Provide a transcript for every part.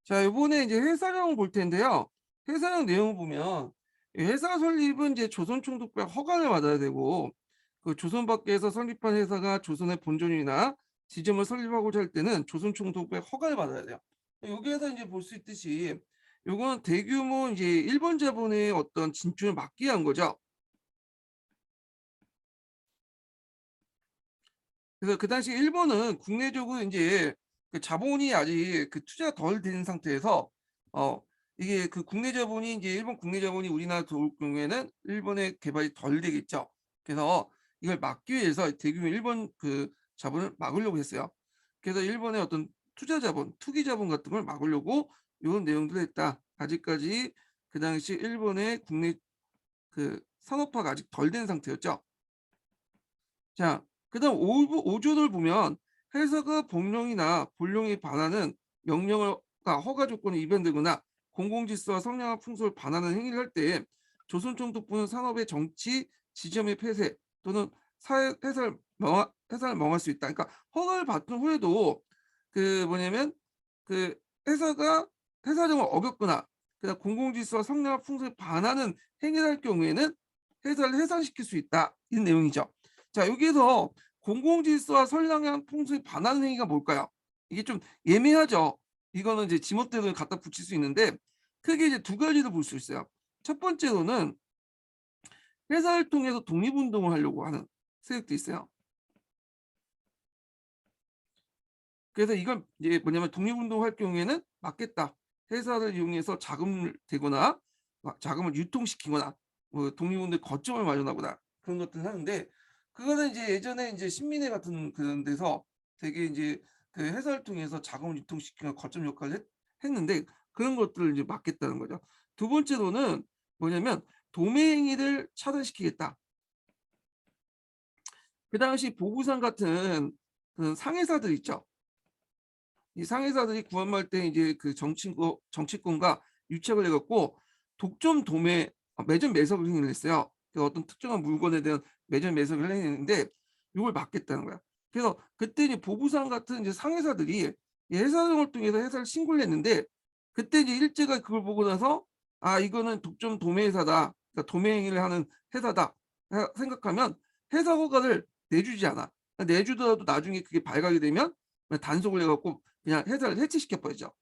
자, 이번에 이제 회사령 볼 텐데요. 회사령 내용을 보면 이 회사 설립은 이제 조선총독부의 허가를 받아야 되고, 그 조선 밖에서 설립한 회사가 조선의 본존이나 지점을 설립하고자 할 때는 조선총독부의 허가를 받아야 돼요. 여기에서 이제 볼 수 있듯이 요건 대규모 이제 일본 자본의 어떤 진출을 막기 위한 거죠. 그래서 그 당시 일본은 국내적으로 이제 그 자본이 아직 그 투자가 덜 된 상태에서 어 이게 그 국내 자본이 이제 일본 국내 자본이 우리나라 들어올 경우에는 일본의 개발이 덜 되겠죠. 그래서 이걸 막기 위해서 대규모 일본 그 자본을 막으려고 했어요. 그래서 일본의 어떤 투자 자본, 투기 자본 같은 걸 막으려고 이런 내용들을 했다. 아직까지 그 당시 일본의 국내 그 산업화가 아직 덜 된 상태였죠. 자, 그다음 오 조를 보면 회사가 법령이나 본령에 반하는 명령을 허가 조건을 위반되거나 공공질서와 성량화 풍속을 반하는 행위를 할 때 조선총독부는 산업의 정치 지점의 폐쇄 또는 사회 회사를 명할 수 있다. 그러니까 허가를 받은 후에도 그 뭐냐면 그 회사가 회사령을 어겼거나 그다음 공공질서와 성량화 풍속에 반하는 행위를 할 경우에는 회사를 해산시킬 수 있다. 이 내용이죠. 자, 여기에서 공공질서와 선량한 풍수에 반하는 행위가 뭘까요? 이게 좀 예매하죠. 이거는 이제 지멋대로 갖다 붙일 수 있는데 크게 이제 두 가지로 볼 수 있어요. 첫 번째로는 회사를 통해서 독립운동을 하려고 하는 세력도 있어요. 그래서 이걸 이제 뭐냐면 독립운동할 경우에는 막겠다. 회사를 이용해서 자금을 대거나 자금을 유통시키거나 뭐 독립운동의 거점을 마련하거나 그런 것들을 하는데 그거는 이제 예전에 이제 신민회 같은 그런 데서 되게 이제 그 회사를 통해서 자금을 유통시키는 거점 역할을 했는데 그런 것들을 이제 막겠다는 거죠. 두 번째로는 뭐냐면 도매 행위를 차단시키겠다. 그 당시 보부상 같은 그 상회사들 있죠. 이 상회사들이 구한말 때 이제 그 정치권과 유착을 해갖고 독점 도매 매점 매석을 행위를 했어요. 그 어떤 특정한 물건에 대한 매점 매석을 행위했는데 이걸 막겠다는 거야. 그래서 그때 이제 보부상 같은 이제 상회사들이 이 회사령을 통해서 회사를 신고를 했는데 그때 이제 일제가 그걸 보고 나서 아 이거는 독점 도매 회사다. 그러니까 도매 행위를 하는 회사다 생각하면 회사 허가를 내주지 않아. 내주더라도 나중에 그게 발각이 되면 단속을 해갖고 그냥 회사를 해체시켜 버리죠.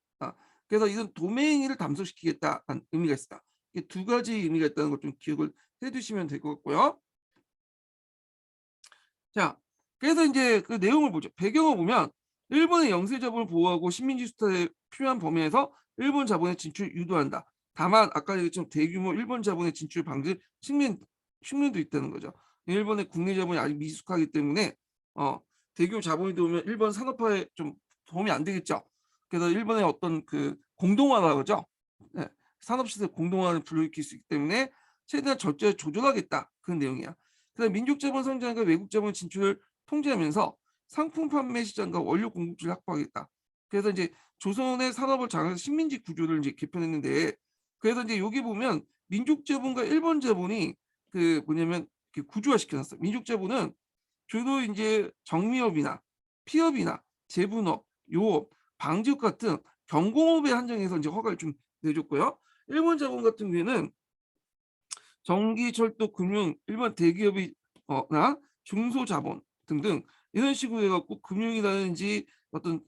그래서 이건 도매행위를 감소시키겠다는 의미가 있습니다. 이게 두 가지 의미가 있다는 걸 좀 기억을 해 두시면 될 것 같고요. 자, 그래서 인제 그 내용을 보죠. 배경을 보면 일본의 영세 자본을 보호하고 식민지 수탈에 필요한 범위에서 일본 자본의 진출을 유도한다. 다만 아까 얘기했지만 대규모 일본 자본의 진출 방지 측면도 있다는 거죠. 일본의 국내 자본이 아직 미숙하기 때문에 어 대규모 자본이 들어오면 일본 산업화에 좀 도움이 안 되겠죠. 그래서 일본의 어떤 그 공동화라 그러죠. 예. 산업 시스템 공동화를 불러일으킬 수 있기 때문에 최대한 절제를 조절하겠다. 그런 내용이야. 그다음 민족 자본 성장과 외국 자본 진출을 통제하면서 상품 판매 시장과 원료 공급지를 확보하겠다. 그래서 이제 조선의 산업을 장악해서 식민지 구조를 이제 개편했는데 그래서 이제 여기 보면 민족 자본과 일본 자본이 그 뭐냐면 이렇게 구조화시켜 놨어요. 민족 자본은 주로 이제 정미업이나 피업이나 제분업, 요업, 방지업 같은 경공업에 한정해서 이제 허가를 좀 내줬고요. 일본 자본 같은 경우에는 전기, 철도, 금융, 일반 대기업이 나 중소자본 등등 이런 식으로 해 갖고 금융이라든지 어떤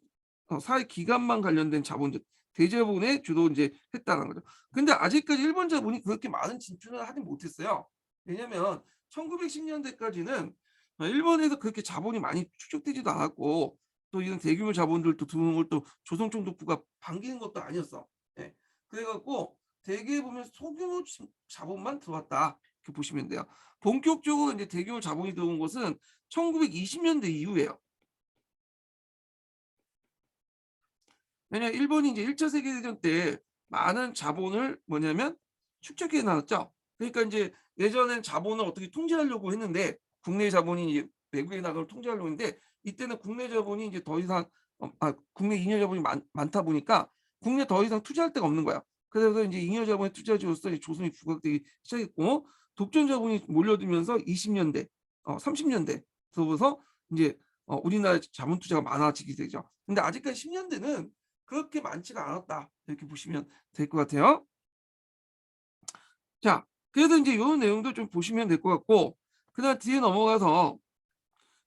사회 기관만 관련된 자본들 대자본에 주로 인제 했다는 거죠. 근데 아직까지 일본 자본이 그렇게 많은 진출을 하진 못했어요. 왜냐면 1910 년대까지는 일본에서 그렇게 자본이 많이 축적되지도 않았고 또 이런 대규모 자본들도 들어오는 걸 또 조선총독부가 반기는 것도 아니었어. 예. 그래 갖고 대개 보면 소규모 자본만 들어왔다. 이렇게 보시면 돼요. 본격적으로 이제 대규모 자본이 들어온 것은 1920 년대 이후예요. 왜냐하면 일본이 이제 1차 세계대전 때 많은 자본을 뭐냐면 축적해 놨죠. 그러니까 인제 예전엔 자본을 어떻게 통제하려고 했는데 국내 자본이 이제 외국에 나가서 통제하려고 했는데 이때는 국내 자본이 이제 더 이상 국내 잉여 자본이 많다 보니까 국내에 더 이상 투자할 데가 없는 거야. 그래서 인제 잉여 자본의 투자지로서 이 조선이 부각되기 시작했고 독점 자본이 몰려들면서 20 년대 30 년대서부터 인제 우리나라에 자본 투자가 많아지게 되죠. 근데 아직까지 10 년대는 그렇게 많지가 않았다. 이렇게 보시면 될 것 같아요. 자, 그래서 이제 요 내용도 좀 보시면 될 것 같고, 그다음 뒤에 넘어가서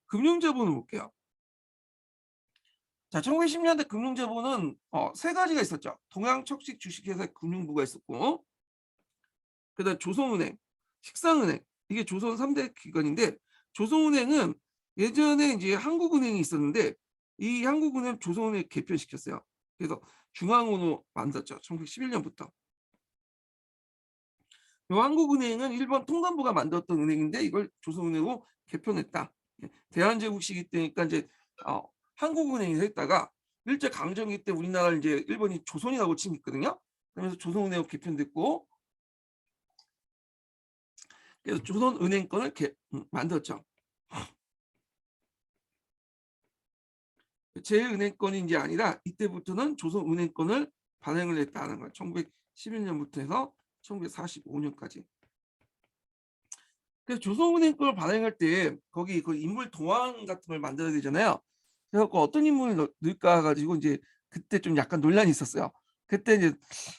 금융자본을 볼게요. 자, 1910년대 금융자본은 세 가지가 있었죠. 동양척식 주식회사 금융부가 있었고, 그다음 조선은행, 식상은행, 이게 조선 3대 기관인데, 조선은행은 예전에 이제 한국은행이 있었는데 이 한국은행 조선은행 개편시켰어요. 그래서 중앙은으로 만들었죠. 1911년부터. 이 한국은행은 일본 통감부가 만들었던 은행인데 이걸 조선은행으로 개편했다. 대한제국시기 때니까 이제 어, 한국은행이 됐다가 일제 강점기 때 우리나라를 이제 일본이 조선이라고 칭했거든요. 그래서 조선은행으로 개편됐고, 그래서 조선은행권을 만들었죠. 제은행권이 아니라 이때부터는 조선은행권을 발행을 했다는 거예요. 1911년부터 해서 1945년까지. 그래서 조선은행권을 발행할 때 거기 그 인물 도안 같은 걸 만들어야 되잖아요. 그래서 어떤 인물을 넣을까 가지고 이제 그때 좀 약간 논란이 있었어요. 그때 이제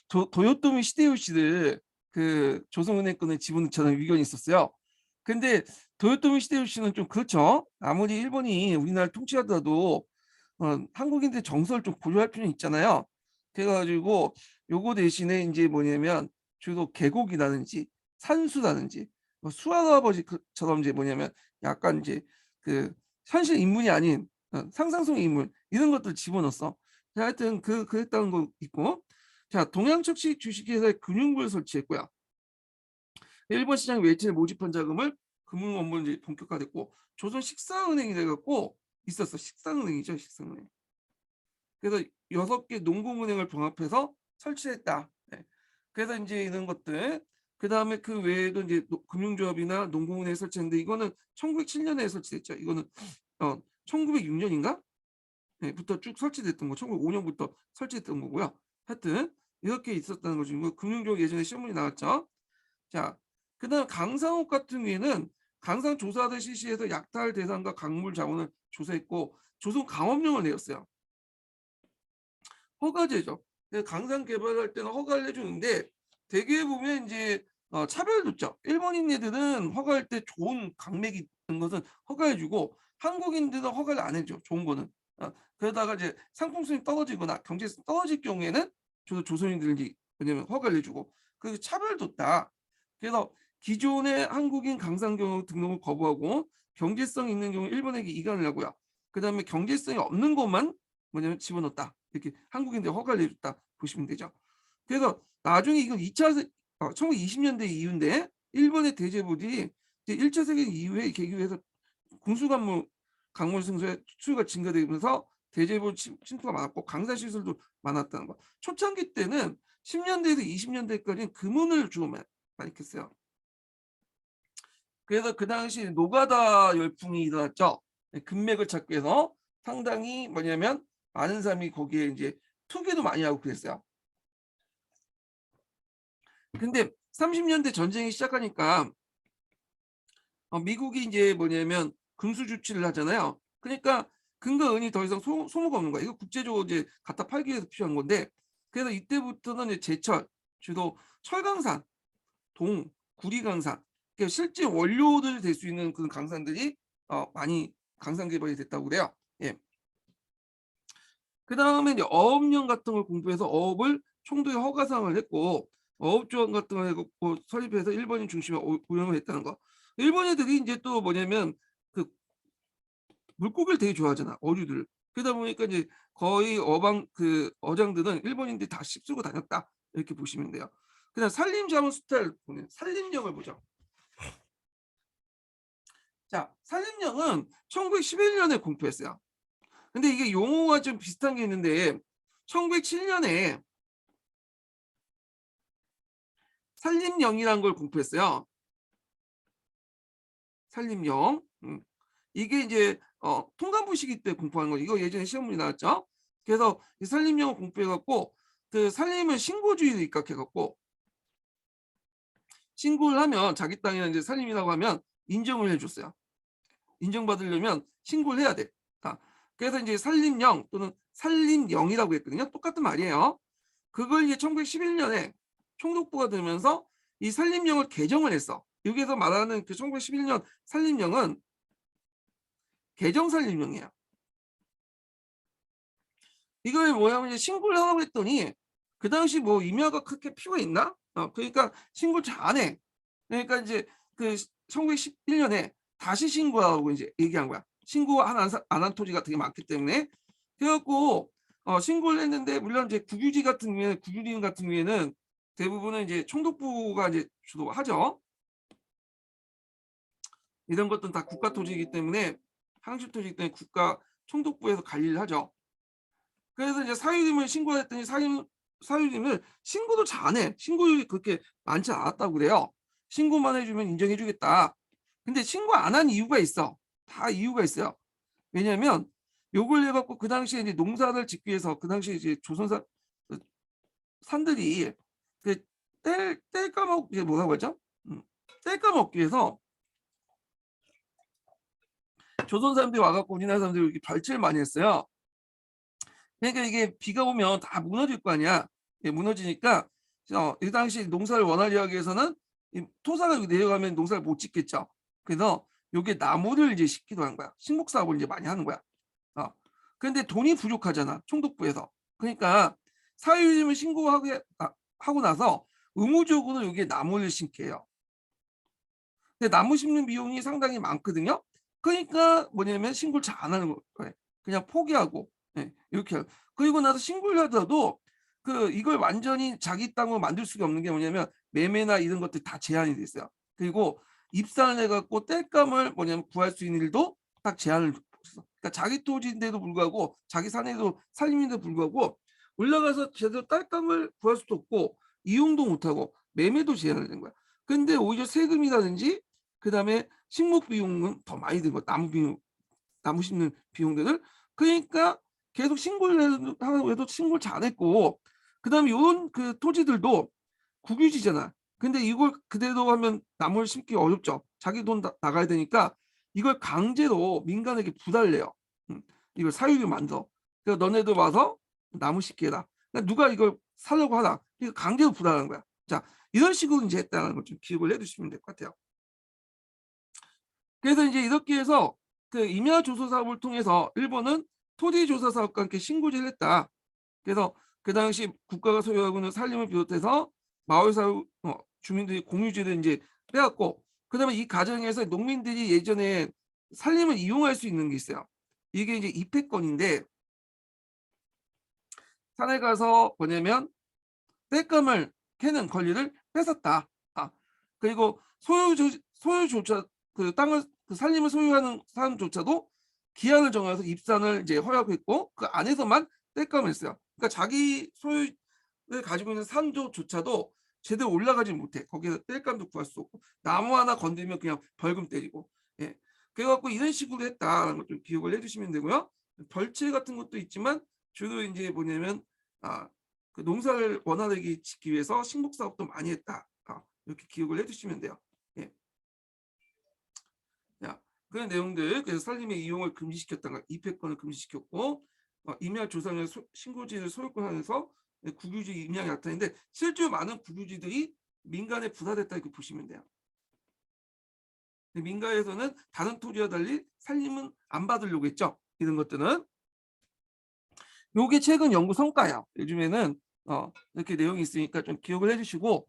도요토미 히데요시를 그 조선은행권에 집어넣자는 의견이 있었어요. 근데 도요토미 히데요시는 좀 그렇죠. 아무리 일본이 우리나라를 통치하더라도 한국인들 정서를 좀 고려할 필요는 있잖아요. 그래가지고 요거 대신에 이제 뭐냐면 주로 계곡이라든지 산수라든지 뭐 수학아버지처럼 이제 뭐냐면 약간 이제 그 현실 인물이 아닌 상상성의 인물 이런 것들 집어넣었어. 자, 하여튼 그랬다는 거 있고, 자, 동양척식 주식회사의 금융부를 설치했고요. 일본 시장 외채를 모집한 자금을 금융 업무를 이제 본격화됐고, 조선 식사은행이 돼갖고 있었어. 식상은행이죠, 식상은행. 그래서 6개 농공은행을 병합해서 설치했다. 네. 그래서 이제 이런 것들, 그 다음에 그 외에도 이제 금융조합이나 농공은행 설치했는데 이거는 1907년에 설치됐죠. 이거는 1906년인가? 네, 부터 쭉 설치됐던 거, 1905년부터 설치됐던 거고요. 하여튼 이렇게 있었다는 거죠. 금융조합 예전에 시험문이 나왔죠. 자, 그다음 강상옥 같은 경우에는 강상 조사를 실시해서 약탈 대상과 강물 자원을 조사했고 조선 강업령을 내렸어요. 허가제죠. 강상 개발할 때는 허가를 해주는데 대개 보면 이제 차별도죠. 일본인 애들은 허가할 때 좋은 강맥이 있는 것은 허가해주고 한국인들은 허가를 안 해줘. 좋은 거는. 그러다가 이제 상품성이 떨어지거나 경제성이 떨어질 경우에는 저도 조선인들이 왜냐면 허가를 해주고 그 차별도다. 그래서 기존의 한국인 강상 경우 등록을 거부하고 경제성 있는 경우 일본에게 이관을 하고요. 그다음에 경제성이 없는 것만 뭐냐면 집어넣었다. 이렇게 한국인들 허가를 내줬다 보시면 되죠. 그래서 나중에 이건 2차 1920년대 이후인데 일본의 대제국이 1차 세계 이후에 계기해서 군수관물 강물 승소의 수요가 증가되면서 대제국 침투가 많았고 강사 시설도 많았다는 거. 초창기 때는 10년대에서 20년대까지는 금은을 주로 많이 했어요. 그래서 그 당시 노가다 열풍이 일어났죠. 금맥을 찾기 위해서 상당히 뭐냐면 많은 사람이 거기에 이제 투기도 많이 하고 그랬어요. 근데 30년대 전쟁이 시작하니까 미국이 이제 뭐냐면 군수 주치를 하잖아요. 그러니까 금과 은이 더 이상 소모가 없는 거야. 이거 국제적으로 이제 갖다 팔기 위해서 필요한 건데, 그래서 이때부터는 이제 제철, 주로 철강산, 구리강산, 그러니까 실제 원료들 될 수 있는 그런 강산들이 많이 강산 개발이 됐다고 그래요. 예. 그 다음에 이제 어업령 같은 걸 공부해서 어업을 총도의 허가상을 했고 어업조항 같은 걸 해갖고 설립해서 일본인 중심에 운영을 했다는 거. 일본인들이 이제 또 뭐냐면 그 물고기를 되게 좋아하잖아, 어류들. 그러다 보니까 이제 거의 어장들은 일본인들이 다 씹쓰고 다녔다 이렇게 보시면 돼요. 그다음 산림자원 수탈 보면 산림령을 보죠. 자, 산림령은 1911년에 공포했어요. 근데 이게 용어가 좀 비슷한 게 있는데 1907년에 산림령이라는 걸 공포했어요. 산림령. 이게 이제 통감부 시기 때 공포한 거. 이거 예전에 시험문이 나왔죠. 그래서 이 산림령을 공포해갖고 그 산림을 신고주의를 입각해갖고 신고를 하면 자기 땅이나 이제 산림이라고 하면 인정을 해줬어요. 인정받으려면 신고를 해야 돼. 그래서 이제 산림령 또는 산림령이라고 했거든요. 똑같은 말이에요. 그걸 이제 1911년에 총독부가 되면서 이 산림령을 개정을 했어. 여기에서 말하는 그 1911년 산림령은 개정산림령이에요. 이걸 뭐냐면 이제 신고를 하라고 했더니 그 당시 뭐 임야가 그렇게 필요가 있나? 그러니까 신고를 잘 안 해. 그러니까 이제 그 1911년에 다시 신고하라고 이제 얘기한 거야. 신고 안 한 토지가 되게 많기 때문에. 그래갖고 신고를 했는데 물론 이제 국유지 같은 경우에는 대부분은 이제 총독부가 이제 주도하죠. 이런 것들은 다 국가 토지이기 때문에 상실 토지이기 때문에 국가 총독부에서 관리를 하죠. 그래서 이제 사유림을 신고했더니 사유림을 신고도 잘 안 해. 신고율이 그렇게 많지 않았다고 그래요. 신고만 해주면 인정해 주겠다. 근데 신고 안 한 이유가 있어. 다 이유가 있어요. 왜냐하면 요걸 해갖고 그 당시에 이제 농사를 짓기 위해서 그 당시에 이제 조선사 산들이 그 뗄 까먹 이게 뭐라고 하죠? 뗄 까먹기 위해서 조선 사람들이 와갖고 우리나라 사람들이 이렇게 발제를 많이 했어요. 그러니까 이게 비가 오면 다 무너질 거 아니야. 예, 무너지니까 이 당시 농사를 원활히 하기 위해서는 이 토사가 내려가면 농사를 못 짓겠죠. 그래서 요게 나무를 이제 심기도 한 거야. 식목 사업을 이제 많이 하는 거야. 그런데 돈이 부족하잖아. 총독부에서. 그러니까 사유림을 하고 나서 의무적으로 여기에 나무를 심게 해요. 근데 나무 심는 비용이 상당히 많거든요. 그러니까 뭐냐면 신고를 잘 안 하는 거예요. 그냥 포기하고 이렇게. 그리고 나서 신고를 하더라도 이걸 완전히 자기 땅으로 만들 수가 없는 게 뭐냐면 매매나 이런 것들이 다 제한이 돼 있어요. 그리고 입산을 해갖고 땔감을 뭐냐면 구할 수 있는 일도 딱 제한을 줬어. 그러니까 자기 토지인데도 불구하고 자기 산에도 산림인데도 불구하고 올라가서 제대로 땔감을 구할 수도 없고 이용도 못하고 매매도 제한을 된 거야. 근데 오히려 세금이라든지 그다음에 식목 비용은 더 많이 든 거야. 나무 심는 비용들을. 그러니까 계속 신고를 하라고 해도 신고를 잘 안 했고 그다음에 요런 그 토지들도 국유지잖아. 근데 이걸 그대로 하면 나무를 심기 어렵죠. 자기 돈 나가야 되니까 이걸 강제로 민간에게 부달을 내요. 이걸 사유를 만들어. 그래서 너네들 와서 나무 심기 해라. 그러니까 누가 이걸 사려고 하나. 이거 강제로 부달하는 거야. 자, 이런 식으로 이제 했다는 걸 좀 기억을 해두시면 될 것 같아요. 그래서 이제 이렇게 해서 그 임야 조소 사업을 통해서 일본은 토지 조사 사업과 함께 신고제를 했다. 그래서 그 당시 국가가 소유하고 있는 산림을 비롯해서 마을 사회 주민들이 공유지를 이제 빼앗고 그다음에 이 과정에서 농민들이 예전에 산림을 이용할 수 있는 게 있어요. 이게 이제 입회권인데 산에 가서 뭐냐면 땔감을 캐는 권리를 뺏었다. 그리고 소유조차 그 땅을 그 산림을 소유하는 사람조차도 기한을 정해서 입산을 이제 허락했고 그 안에서만 땔감을 했어요. 그러니까 자기 소유를 가지고 있는 산조차도 제대로 올라가지 못해. 거기서 땔감도 구할 수 없고 나무 하나 건드리면 그냥 벌금 때리고. 예. 그래갖고 이런 식으로 했다는 걸 좀 기억을 해주시면 되고요. 벌채 같은 것도 있지만 주로 이제 뭐냐면 그 농사를 원활하게 짓기 위해서 식목 사업도 많이 했다. 이렇게 기억을 해주시면 돼요. 예. 자, 그런 내용들 그래서 산림의 이용을 금지시켰다가 입회권을 금지시켰고 임야 조상의 신고지를 소유권하면서 국유지 임야가 나타나는데 실제로 많은 국유지들이 민간에 분할됐다 이렇게 보시면 돼요. 민간에서는 다른 토지와 달리 산림은 안 받으려고 했죠. 이런 것들은 요게 최근 연구 성과예요. 요즘에는 이렇게 내용이 있으니까 좀 기억을 해주시고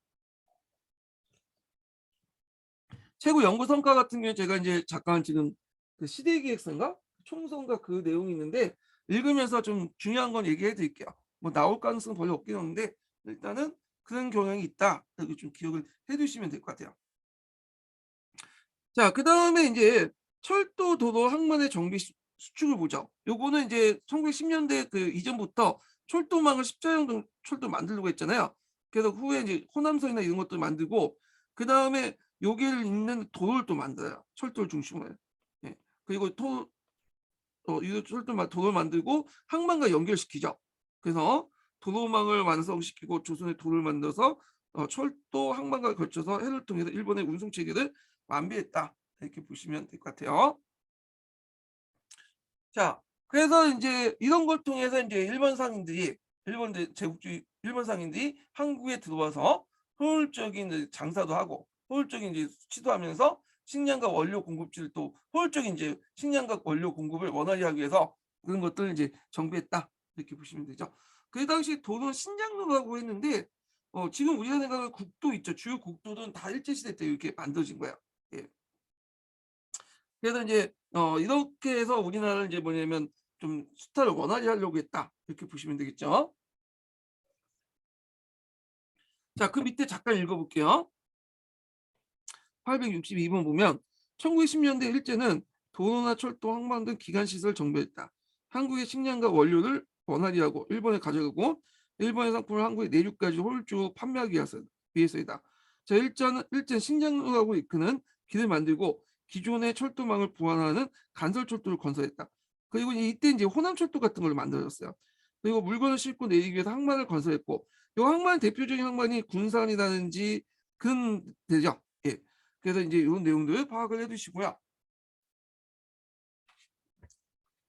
최고 연구 성과 같은 경우에 제가 이제 잠깐 지금 그 시대기획서인가 총선가 그 내용이 있는데 읽으면서 좀 중요한 건 얘기해 드릴게요. 뭐 나올 가능성은 별로 없긴 한데 일단은 그런 경향이 있다. 이렇게 좀 기억을 해두시면 될 것 같아요. 자, 그 다음에 이제 철도 도로 항만의 정비 수축을 보죠. 요거는 이제 1910년대 그 이전부터 철도망을 십자형 철도 만들려고 했잖아요. 그래서 후에 이제 호남선이나 이런 것도 만들고 그 다음에 여기를 잇는 도로를 또 만들어요. 철도를 중심으로. 예. 그리고 이 도로를 만들고 항만과 연결시키죠. 그래서 도로망을 완성시키고 조선의 도로를 만들어서 철도 항만과 걸쳐서 해를 통해서 일본의 운송 체계를 완비했다. 이렇게 보시면 될 것 같아요. 자, 그래서 이제 이런 걸 통해서 이제 일본 상인들이 제국주의 일본 상인들이 한국에 들어와서 효율적인 장사도 하고 효율적인 이제 수치도 하면서 식량과 원료 공급지를 또 효율적인 이제 식량과 원료 공급을 원활히 하기 위해서 그런 것들을 이제 정비했다 이렇게 보시면 되죠. 그 당시 도는 신장로라고 했는데 지금 우리가 생각하는 국도 있죠. 주요 국도는 다 일제 시대 때 이렇게 만들어진 거예요. 예. 그래서 이제 이렇게 해서 우리나라는 이제 뭐냐면 좀 수탈을 원활히 하려고 했다 이렇게 보시면 되겠죠. 자, 그 밑에 잠깐 읽어볼게요. 862번 보면 1910년대 일제는 도로나 철도, 항만 등 기간 시설 정비했다. 한국의 식량과 원료를 원활히 하고 일본에 가져가고 일본의 상품을 한국에 내륙까지 효율적으로 판매하기 위해서이다. 자, 일제는 식량하고 이끄는 길을 만들고 기존의 철도망을 보완하는 간설철도를 건설했다. 그리고 이때 이제 호남철도 같은 걸 만들었어요. 그리고 물건을 싣고 내리기 위해서 항만을 건설했고, 이 항만 대표적인 항만이 군산이라든지 근대죠. 예. 그래서 이제 이런 내용들 파악을 해두시고요.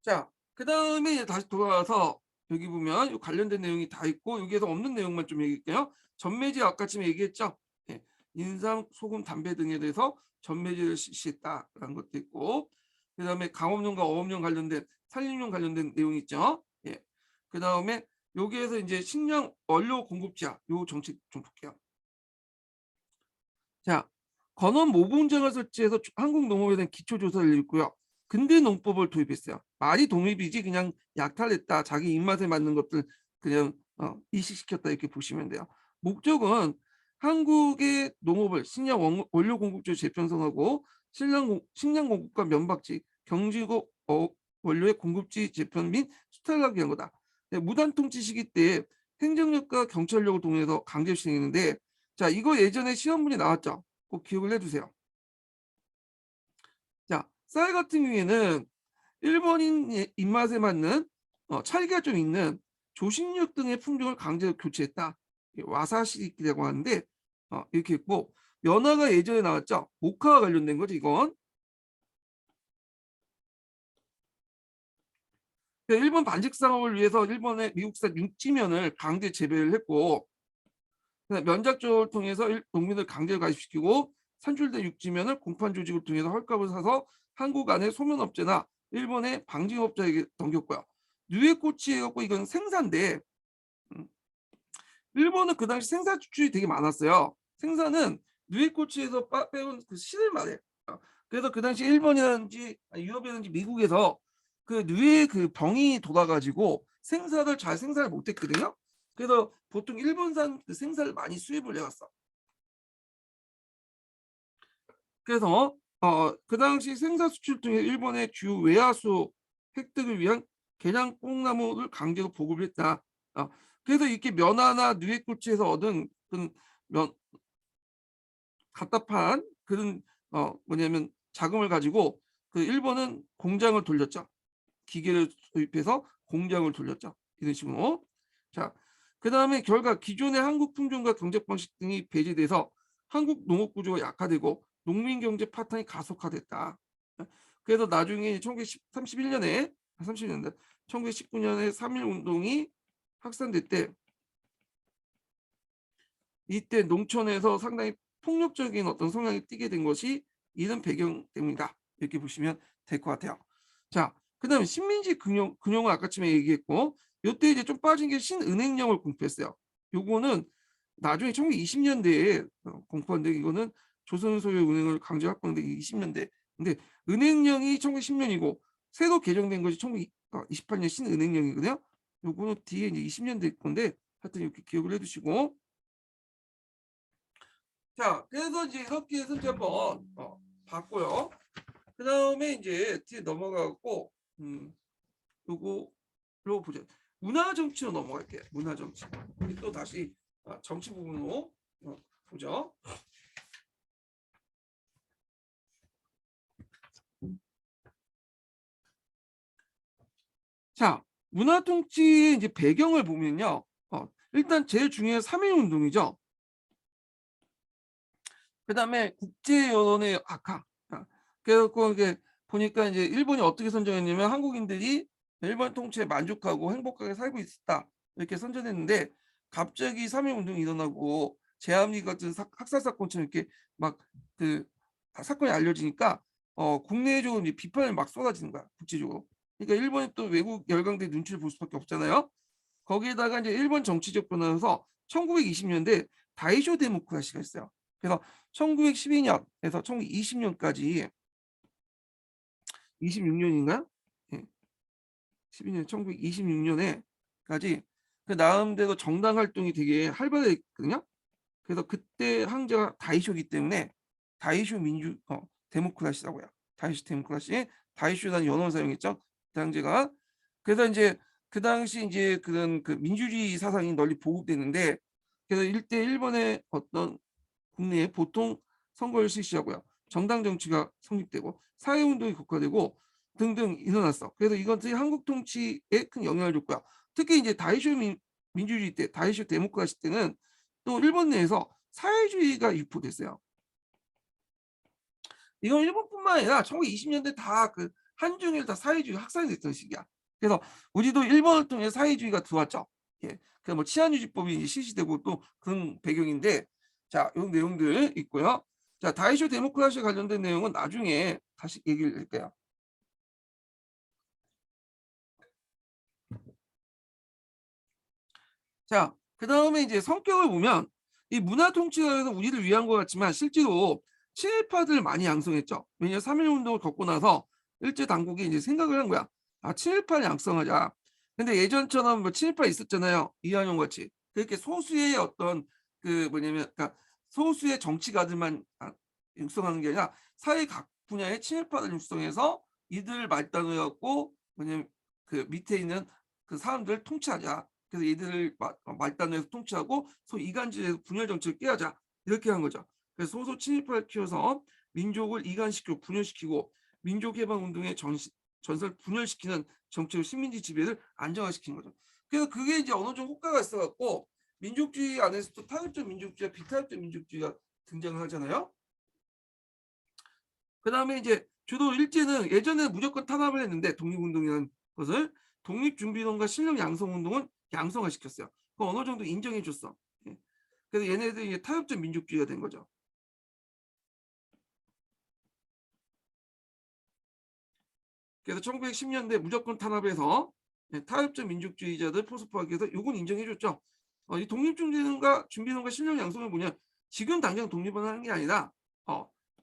자, 그 다음에 다시 돌아와서 여기 보면 관련된 내용이 다 있고 여기에서 없는 내용만 좀 얘기할게요. 전매제 아까 지금 얘기했죠. 예. 인삼, 소금, 담배 등에 대해서 전매제를 실시했다라는 것도 있고, 그 다음에 강업용과 어업용 관련된 산림용 관련된 내용이 있죠. 예. 그 다음에 여기에서 이제 식량 원료 공급자 요 정책 좀 볼게요. 자, 건원 모분장을 설치해서 한국 농업에 대한 기초조사를 읽고요. 근대 농법을 도입했어요. 말이 독립이지 그냥 약탈했다. 자기 입맛에 맞는 것들 그냥 이식시켰다 이렇게 보시면 돼요. 목적은 한국의 농업을 식량 원료 공급지로 재편성하고 식량 공급과 면박지, 경제고 원료의 공급지 재편 및 수탈하기 위한 거다. 네, 무단 통치 시기 때 행정력과 경찰력을 동원해서 강제 시행했는데, 자, 이거 예전에 시험 문제 나왔죠. 꼭 기억을 해두세요. 자, 쌀 같은 경우에는 일본인 입맛에 맞는 차이가 좀 있는 조식육 등의 품종을 강제로 교체했다. 와사시라고 하는데 이렇게 있고, 연어가 예전에 나왔죠. 모카와 관련된 거죠. 이건 일본 반직 상업을 위해서 일본의 미국산 육지면을 강제 재배를 했고, 면작 조를 통해서 농민을 강제 가입시키고 산출된 육지면을 공판 조직을 통해서 헐값을 사서 한국 안의 소면업체나 일본의 방직업자에게 넘겼고요. 뉴에코치 해갖고 이건 생산인데 일본은 그 당시 생산 수출이 되게 많았어요. 생산은 뉴에코치에서 빼온 그 실을 말해. 그래서 그 당시 일본이라든지 유럽이라든지 미국에서 그 뇌에 그 병이 돌아가지고 생산을 잘 생산을 못했거든요. 그래서 보통 일본산 그 생산을 많이 수입을 해왔어. 그래서 그 당시 생산 수출 통해 일본의 주요 외화수 획득을 위한 개량 뽕나무를 강제로 보급을 했다. 그래서 이렇게 면화나 누에코치에서 얻은 그런 면 갖다 판 그런 뭐냐면 자금을 가지고 그 일본은 공장을 돌렸죠. 기계를 도입해서 공장을 돌렸죠. 이런 식으로. 자, 그 다음에 결과 기존의 한국 품종과 경제 방식 등이 배제돼서 한국 농업 구조가 약화되고 농민 경제 파탄이 가속화됐다. 그래서 나중에 1931년에 30년대 1919년에 3.1 운동이 확산됐대. 이때 농촌에서 상당히 폭력적인 어떤 성향이 띠게 된 것이 이런 배경 때문이다. 이렇게 보시면 될 것 같아요. 자, 그다음에 식민지 근용을 아까쯤에 얘기했고, 이때 이제 좀 빠진 게 신은행령을 공표했어요. 요거는 나중에 1920년대에 공포한데 이거는 조선 소유 은행을 강제 확보한데 20년대. 근데 은행령이 1910년이고 새로 개정된 것이 1928년 신은행령이거든요. 요거는 뒤에 이제 20년대 건데 하여튼 이렇게 기억을 해두시고. 자, 그래서 이제 이렇게 해서 이제 한번 봤고요. 그 다음에 이제 뒤에 넘어가고 요거로 보자. 문화 정치로 넘어갈게요. 문화 정치. 또 다시 정치 부분으로 보죠. 자, 문화 통치의 이제 배경을 보면요. 일단 제일 중요한 3.1 운동이죠. 그다음에 국제 여론의 악화. 그래서 이게 보니까 이제 일본이 어떻게 선정했냐면 한국인들이 일본 통치에 만족하고 행복하게 살고 있었다. 이렇게 선전했는데 갑자기 3.1 운동이 일어나고 제암리 같은 학살 사건처럼 이렇게 막 그 사건이 알려지니까 국내적으로 이제 비판을 막 쏟아지는 거야, 국제적으로. 그러니까 일본이 또 외국 열강대 눈치를 볼 수밖에 없잖아요. 거기에다가 이제 일본 정치적 변화에서 1920년대 다이쇼 데모크라시가 있어요. 그래서 1912년에서 1920년까지 26년인가요? 예. 12년 1926년에까지 그 나름대로 정당 활동이 되게 활발했거든요. 그래서 그때 황제가 다이쇼기 때문에 다이쇼 데모크라시라고요. 다이쇼 데모크라시, 다이쇼라는 연어를 사용했죠. 그 황제가. 그래서 이제 그 당시 이제 그런 그 민주주의 사상이 널리 보급되는데, 그래서 일대 일본의 어떤 국내에 보통 선거를 실시하고요. 정당 정치가 성립되고 사회운동이 국화되고 등등 일어났어. 그래서 이것들이 한국 통치에 큰 영향을 줬고요. 특히 이제 다이쇼 민주주의 때, 다이쇼 데모크라시 때는 또 일본 내에서 사회주의가 유포됐어요. 이건 일본뿐만 아니라 1920년대 다 그 한중일 다 사회주의 확산이 됐던 시기야. 그래서 우리도 일본을 통해 사회주의가 들어왔죠. 예. 그 뭐 치안유지법이 실시되고 또 그런 배경인데, 자, 이 내용들 있고요. 자, 다이쇼 데모크라시에 관련된 내용은 나중에 다시 얘기를 할게요. 자, 그 다음에 이제 성격을 보면 이 문화 통치에서 우리를 위한 것 같지만 실제로 친일파들 많이 양성했죠. 왜냐하면 3.1 운동을 겪고 나서 일제 당국이 이제 생각을 한 거야. 아, 친일파를 양성하자. 근데 예전처럼 뭐 친일파 있었잖아요. 이한용 같이. 그렇게 소수의 어떤 그 뭐냐면, 그러니까 소수의 정치가들만 육성하는 게 아니라 사회 각 분야의 친일파를 육성해서 이들 말단을 갖고 뭐냐면 그 밑에 있는 그 사람들을 통치하자. 그래서 얘들을 말단에서 통치하고 소위 이간질에서 분열 정책을 깨하자, 이렇게 한 거죠. 그래서 소수 친일파를 키워서 민족을 이간시키고 분열시키고 민족해방운동의 전설 분열시키는 정책을 식민지 지배를 안정화시킨 거죠. 그래서 그게 이제 어느 정도 효과가 있어갖고 민족주의 안에서도 타협적 민족주의와 비타협적 민족주의가 등장을 하잖아요. 그 다음에 이제 주로 일제는 예전에는 무조건 탄압을 했는데 독립운동이라는 것을 독립준비론과 실력 양성운동은 양성화시켰어요. 그 어느 정도 인정해줬어. 예. 그래서 얘네들이 이제 타협적 민족주의가 된 거죠. 그래서 1910년대 무조건 탄압에서 타협적 민족주의자들 포섭하기 위해서 이건 인정해줬죠. 이 독립준비론과 실력 양성은 뭐냐? 지금 당장 독립을 하는 게 아니라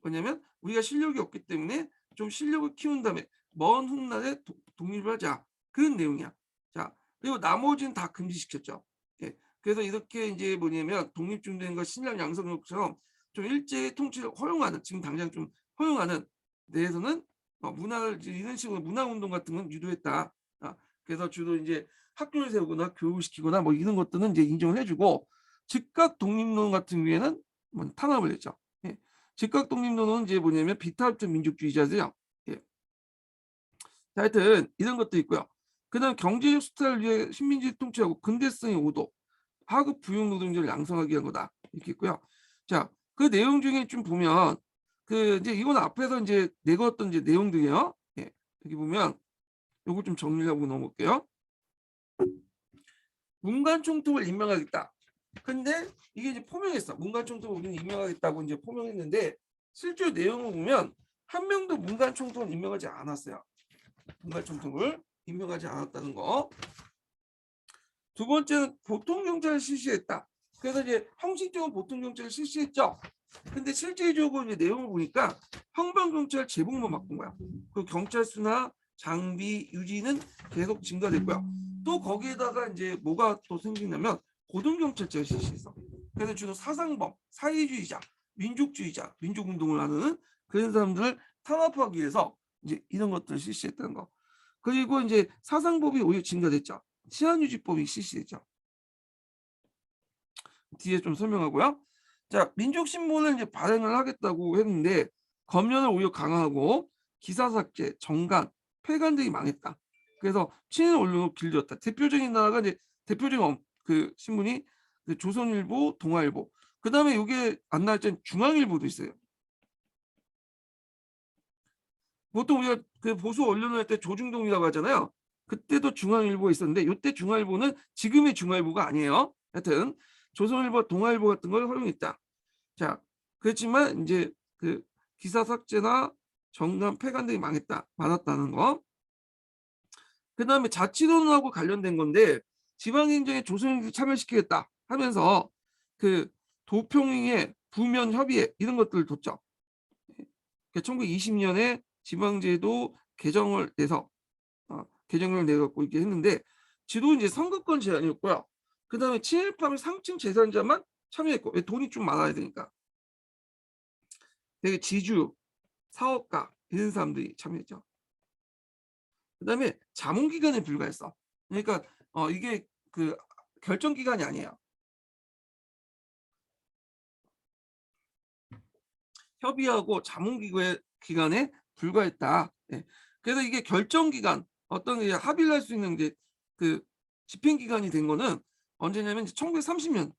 뭐냐면 우리가 실력이 없기 때문에 좀 실력을 키운 다음에 먼 훗날에 독립을 하자, 그런 내용이야. 자, 그리고 나머지는 다 금지시켰죠. 예. 그래서 이렇게 이제 뭐냐면 독립준비론과 실력 양성처럼 좀 일제의 통치를 허용하는, 지금 당장 좀 허용하는 데에서는 문화를 이런 식으로 문화운동 같은 건 유도했다. 그래서 주로 이제 학교를 세우거나 교육을 시키거나 뭐 이런 것들은 이제 인정을 해주고, 즉각 독립론 같은 경우에는 뭐 탄압을 했죠. 예. 즉각 독립론은 이제 뭐냐면 비타협적 민족주의자들이요. 예. 자, 하여튼 이런 것도 있고요. 그다음 경제적 수탈을 위해 식민지 통치하고 근대성의 오도, 하급 부용 노동자를 양성하기 위한 거다, 이렇게 있고요. 자, 그 내용 중에 좀 보면 그 이제 이건 앞에서 이제 내걸었던 이제 내용들이에요. 예. 여기 보면 요거 좀 정리하고 넘어갈게요. 문관 총독을 임명하겠다. 근데 이게 이제 포명했어. 문관 총독을 우리는 임명하겠다고 이제 포명했는데 실제 내용을 보면 한 명도 문관 총독을 임명하지 않았어요. 문관 총독을 임명하지 않았다는 거. 두 번째는 보통 경찰을 실시했다. 그래서 이제 형식적으로 보통 경찰을 실시했죠. 근데 실제적으로 이제 내용을 보니까 형병 경찰 제복만 바꾼 거야. 그 경찰 수나 장비 유지는 계속 증가됐고요. 또 거기에다가 이제 뭐가 또 생기냐면 고등경찰제가 실시했어. 그래서 주로 사상범, 사회주의자, 민족주의자, 민족운동을 하는 그런 사람들을 탄압하기 위해서 이제 이런 것들을 실시했다는 거. 그리고 이제 사상법이 오히려 증가됐죠. 치안유지법이 실시됐죠. 뒤에 좀 설명하고요. 자, 민족신문을 이제 발행을 하겠다고 했는데 검열을 오히려 강화하고 기사 삭제, 정간, 폐간 등이 망했다. 그래서 친일 언론을 길들였다. 대표적인 나라가 이제 대표적인 그 신문이 그 조선일보, 동아일보. 그 다음에 이게 안 나왔던 중앙일보도 있어요. 보통 우리가 그 보수 언론을 할 때 조중동이라고 하잖아요. 그때도 중앙일보가 있었는데 이때 중앙일보는 지금의 중앙일보가 아니에요. 하여튼 조선일보, 동아일보 같은 걸 활용했다. 자, 그렇지만 이제 그 기사 삭제나 정관 폐간 등이 많았다는 거. 그다음에 자치론하고 관련된 건데 지방행정에 조선인들 참여시키겠다 하면서 그 도평의 부면 협의회 이런 것들을 뒀죠. 1920년에 지방제도 개정을 내서 개정을 내갖고 이렇게 했는데 지도 이제 선거권 제한이었고요. 그다음에 친일파면 상층 재산자만 참여했고 왜 돈이 좀 많아야 되니까 되게 지주, 사업가 이런 사람들이 참여했죠. 그다음에 자문 기간에 불과했어. 그러니까 이게 그 결정 기간이 아니에요. 협의하고 자문 기간에 불과했다. 예. 그래서 이게 결정 기간 어떤 합의를 할 수 있는 게 그 집행 기간이 된 거는 언제냐면 1930년.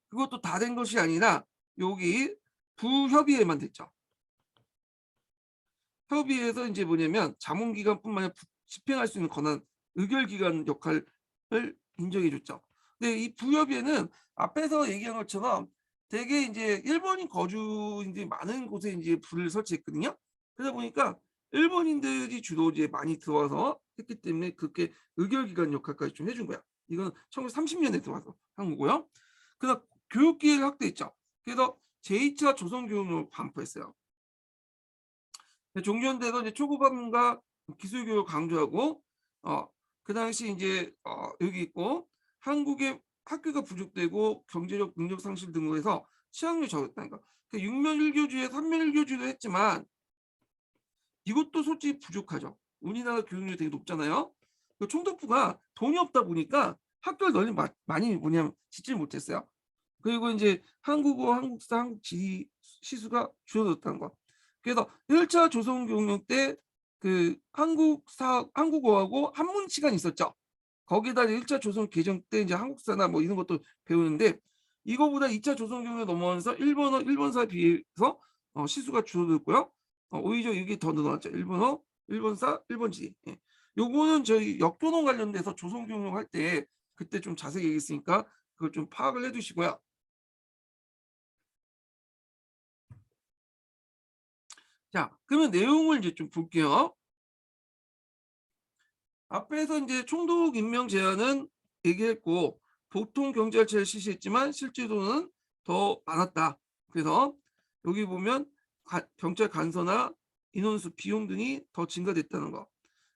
그것도 다 된 것이 아니라 여기 부협의회만 됐죠. 협의회에서 이제 뭐냐면 자문 기간뿐만 아니라 집행할 수 있는 권한, 의결 기간 역할을 인정해 줬죠. 근데 이 부협의회는 앞에서 얘기한 것처럼 되게 이제 일본인 거주인들이 많은 곳에 이제 부를 설치했거든요. 그러다 보니까 일본인들이 주로 이제 많이 들어와서 했기 때문에 그렇게 의결 기관 역할까지 좀 해준 거야. 이건 1930년에 들어와서 한 거고요. 그다음 교육 기회를 확대했죠. 그래서 제2차 조선교육을 반포했어요. 종전대도 이제 초급반과 기술 교육을 강조하고 그 당시 이제 여기 있고 한국의 학교가 부족되고 경제적 능력 상실 등으로 해서 취학률이 적었다는 거. 그 6면 1교주에 3면 1교주도 했지만 이것도 솔직히 부족하죠. 우리나라 교육률이 되게 높잖아요. 그 총독부가 돈이 없다 보니까 학교를 널리 많이 뭐냐면 짓질 못했어요. 그리고 이제 한국어, 한국사, 한국지리 시수가 줄어들었다는 거. 그래서 1차 조선교육령 때 그 한국어하고 한문 시간이 있었죠. 거기다 1차 조선 개정 때 이제 한국사나 뭐 이런 것도 배우는데 이거보다 2차 조선교육에 넘어가면서 일본어, 일본사에 비해서 시수가 줄어들고요. 오히려 이게 더 늘어났죠. 일본어, 일본사, 일본지. 예. 요거는 저희 역도론 관련돼서 조선교육 할 때 그때 좀 자세히 얘기했으니까 그걸 좀 파악을 해두시고요. 자, 그러면 내용을 이제 좀 볼게요. 앞에서 이제 총독 임명 제한은 얘기했고 보통 경찰차를 실시했지만 실제로는 더 많았다. 그래서 여기 보면 경찰 간서나 인원수, 비용 등이 더 증가됐다는 거.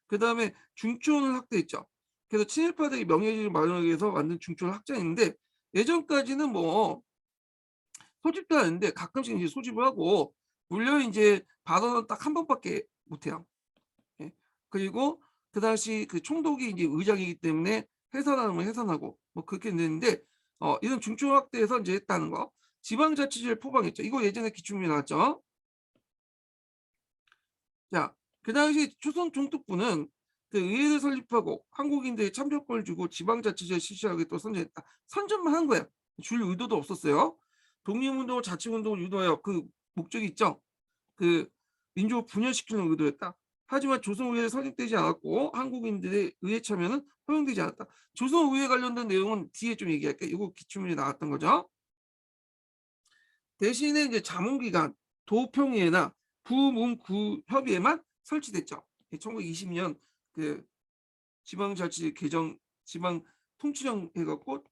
그 다음에 중초원을 확대했죠. 그래서 친일파들이 명예를 마련하기 위해서 만든 중초를 확장했는데 예전까지는 뭐 소집도 하는데 가끔씩 이제 소집을 하고 물론 이제 발언은 딱 한 번밖에 못해요. 예. 그리고 그 당시 그 총독이 이제 의장이기 때문에 해산하면 해산하고 뭐 그렇게 됐는데 이런 중초 확대해서 이제 했다는 거. 지방자치제를 포방했죠. 이거 예전에 기출문제 나왔죠. 자, 그 당시 조선 총독부는 그 의회를 설립하고 한국인들의 참여권을 주고 지방자치제 실시하겠다고 선전했다. 선전만 한 거야. 줄 의도도 없었어요. 독립운동을 자치운동을 유도하여 그 목적이 있죠. 그 민족을 분열시키는 의도였다. 하지만 조선의회에 설립되지 않았고 한국인들의 의회 참여는 허용되지 않았다. 조선의회 관련된 내용은 뒤에 좀 얘기할게요. 이거 기출문제 나왔던 거죠. 대신에 이제 자문기관, 도평의회나 부문구협의회만 설치됐죠. 1920년 그 지방자치 개정 지방 통치령 해갖고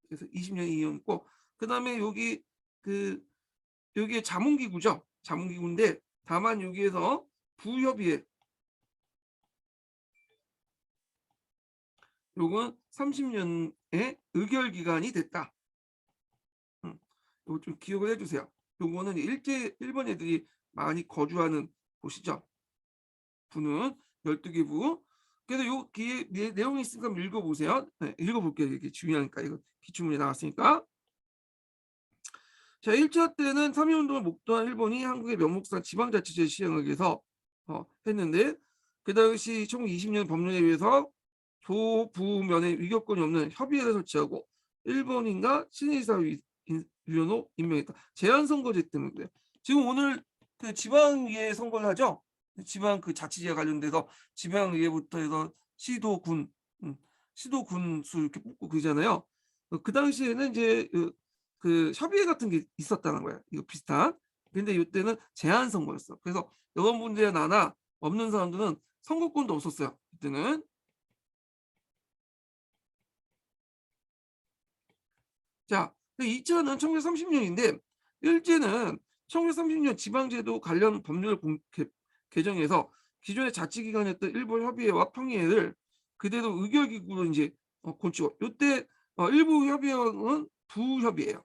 그래서 20년 이었고 그 다음에 여기 그 여기에 자문기구죠. 자문기구인데 다만 여기에서 부협의회 요건 30년의 의결 기간이 됐다. 요거 좀 기억을 해주세요. 요거는 일본 애들이 많이 거주하는 곳이죠. 부는 12개 부. 그래서 요 내용이 있으니까 한번 읽어보세요. 네, 읽어볼게요. 이게 중요하니까 이거 기출문제 나왔으니까. 자, 1차 때는 3.1운동을 목도한 일본이 한국의 명목상 지방자치제 시행하기 위해서 했는데 그 당시 1920년 법령에 의해서 조부면에 위격권이 없는 협의회를 설치하고 일본인과 친일사위원으로 임명했다. 제한선거제 때문에 그래요. 지금 오늘 그 지방위에 선거를 하죠. 지방 그 자치제와 관련돼서 지방의회부터 해서 시도, 군, 시도, 군수 이렇게 뽑고 그러잖아요. 그 당시에는 이제 그 협의회 같은 게 있었다는 거예요. 이거 비슷한. 근데 이때는 제한 선거였어. 그래서 여건 문제 나나 없는 사람들은 선거권도 없었어요. 그때는. 자, 2차는 1930년인데 일제는 1930년 지방제도 관련 법률을 개정해서 기존의 자치기관이었던 일부 협의회와 평의회를 그대로 의결기구로 이제 고치고 이때 일부 협의회는 부협의회예요.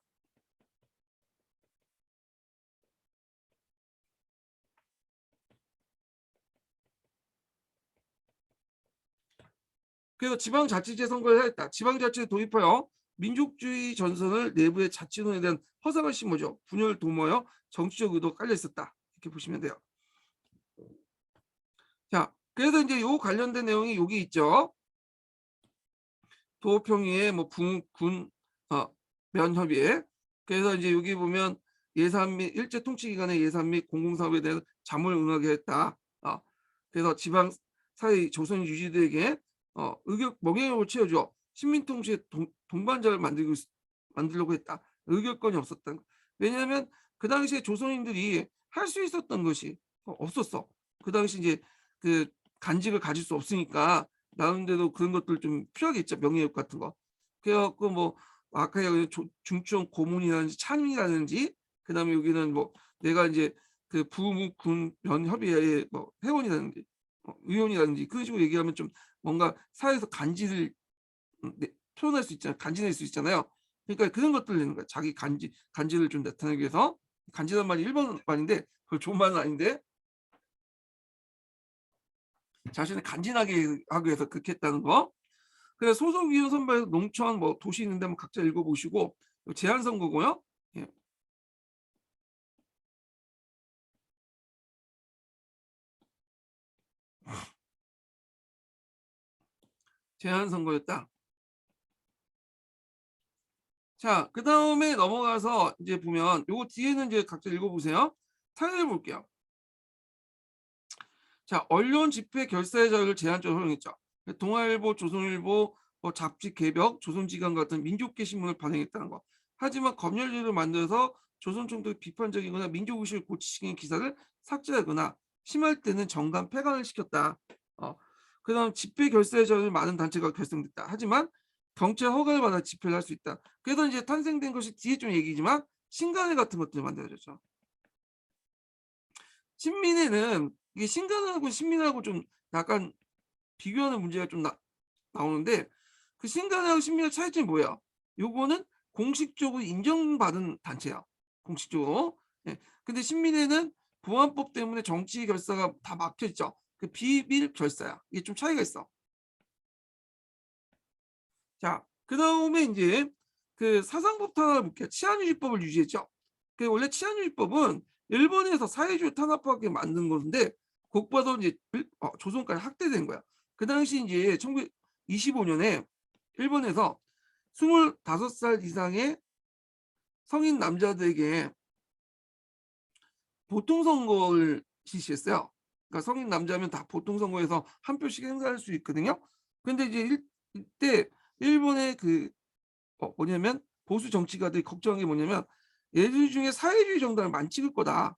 그래서 지방자치제 선거를 했다. 지방자치를 도입하여 민족주의 전선을 내부의 자치론에 대한 허상을 심어줘 분열을 도모하여 정치적 의도가 깔려 있었다. 이렇게 보시면 돼요. 자, 그래서 이제 요 관련된 내용이 여기 있죠. 도평의회, 뭐 군, 면협의회. 그래서 이제 여기 보면 예산 및 일제 통치 기간의 예산 및 공공사업에 대해서 자문을 응하게 했다. 그래서 지방 사회 조선 유지들에게 의결 멍해를 채워줘 식민통치의 동반자를 만들려고 했다. 의결권이 없었다. 왜냐하면 그 당시에 조선인들이 할 수 있었던 것이 없었어. 그 당시 이제 그 간직을 가질 수 없으니까 나름대로 그런 것들 좀 필요하겠죠. 명예욕 같은 거. 그래갖고 뭐 아까 중추원 고문이라든지 찬이라든지 그다음에 여기는 뭐 내가 이제 그 부군 면협의회 뭐 회원이라든지 의원이라든지 그런 식으로 얘기하면 좀 뭔가 사회에서 간지를 표현할 수 있잖아요. 간지낼 수 있잖아요. 그러니까 그런 것들 내는 거야. 자기 간지를 좀 나타내기 위해서. 간지란 말이 일본 말인데 그걸 좋은 말은 아닌데 자신을 간지나게 하기 위해서 그렇게 했다는 거. 그래서 소속위원 선발에서 농촌 뭐 도시 있는데 한번 각자 읽어보시고 제한 선거고요. 예. 제한 선거였다. 자, 그 다음에 넘어가서 이제 보면 요거 뒤에는 이제 각자 읽어보세요. 사례를 볼게요. 자, 언론 집회 결사의 자유를 제한적으로 허용했죠. 동아일보, 조선일보, 뭐 잡지 개벽, 조선지간 같은 민족계 신문을 발행했다는 거. 하지만 검열류를 만들어서 조선총독 비판적이거나 민족의식을 고취시키는 기사를 삭제하거나 심할 때는 정관 폐간을 시켰다. 그다음 집회 결사의 자유를 많은 단체가 결성됐다. 하지만 경찰 허가를 받아 집회를 할 수 있다. 그래서 이제 탄생된 것이 뒤에 좀 얘기지만 신간회 같은 것들이 만들어졌죠. 신민회는 이게 신간하고 신민하고 좀 약간 비교하는 문제가 좀 나오는데 그 신간하고 신민의 차이점이 뭐야? 요거는 공식적으로 인정받은 단체야. 공식적으로. 예. 근데 신민회는 보안법 때문에 정치 결사가 다 막혀 있죠. 그 비밀 결사야. 이게 좀 차이가 있어. 자, 그 다음에 이제 그 사상법 탄압을 볼게요. 치안유지법을 유지했죠. 그 원래 치안유지법은 일본에서 사회주의 탄압하게 만든 건데 곧바로 이제 조선까지 확대된 거야. 그 당시 이제 1925년에 일본에서 25살 이상의 성인 남자들에게 보통선거를 실시했어요. 그러니까 성인 남자면 다 보통선거에서 한 표씩 행사할 수 있거든요. 근데 이제 이때 일본의 그 뭐냐면 보수 정치가들이 걱정한 게 뭐냐면 얘들 중에 사회주의 정당을 많찍을 거다.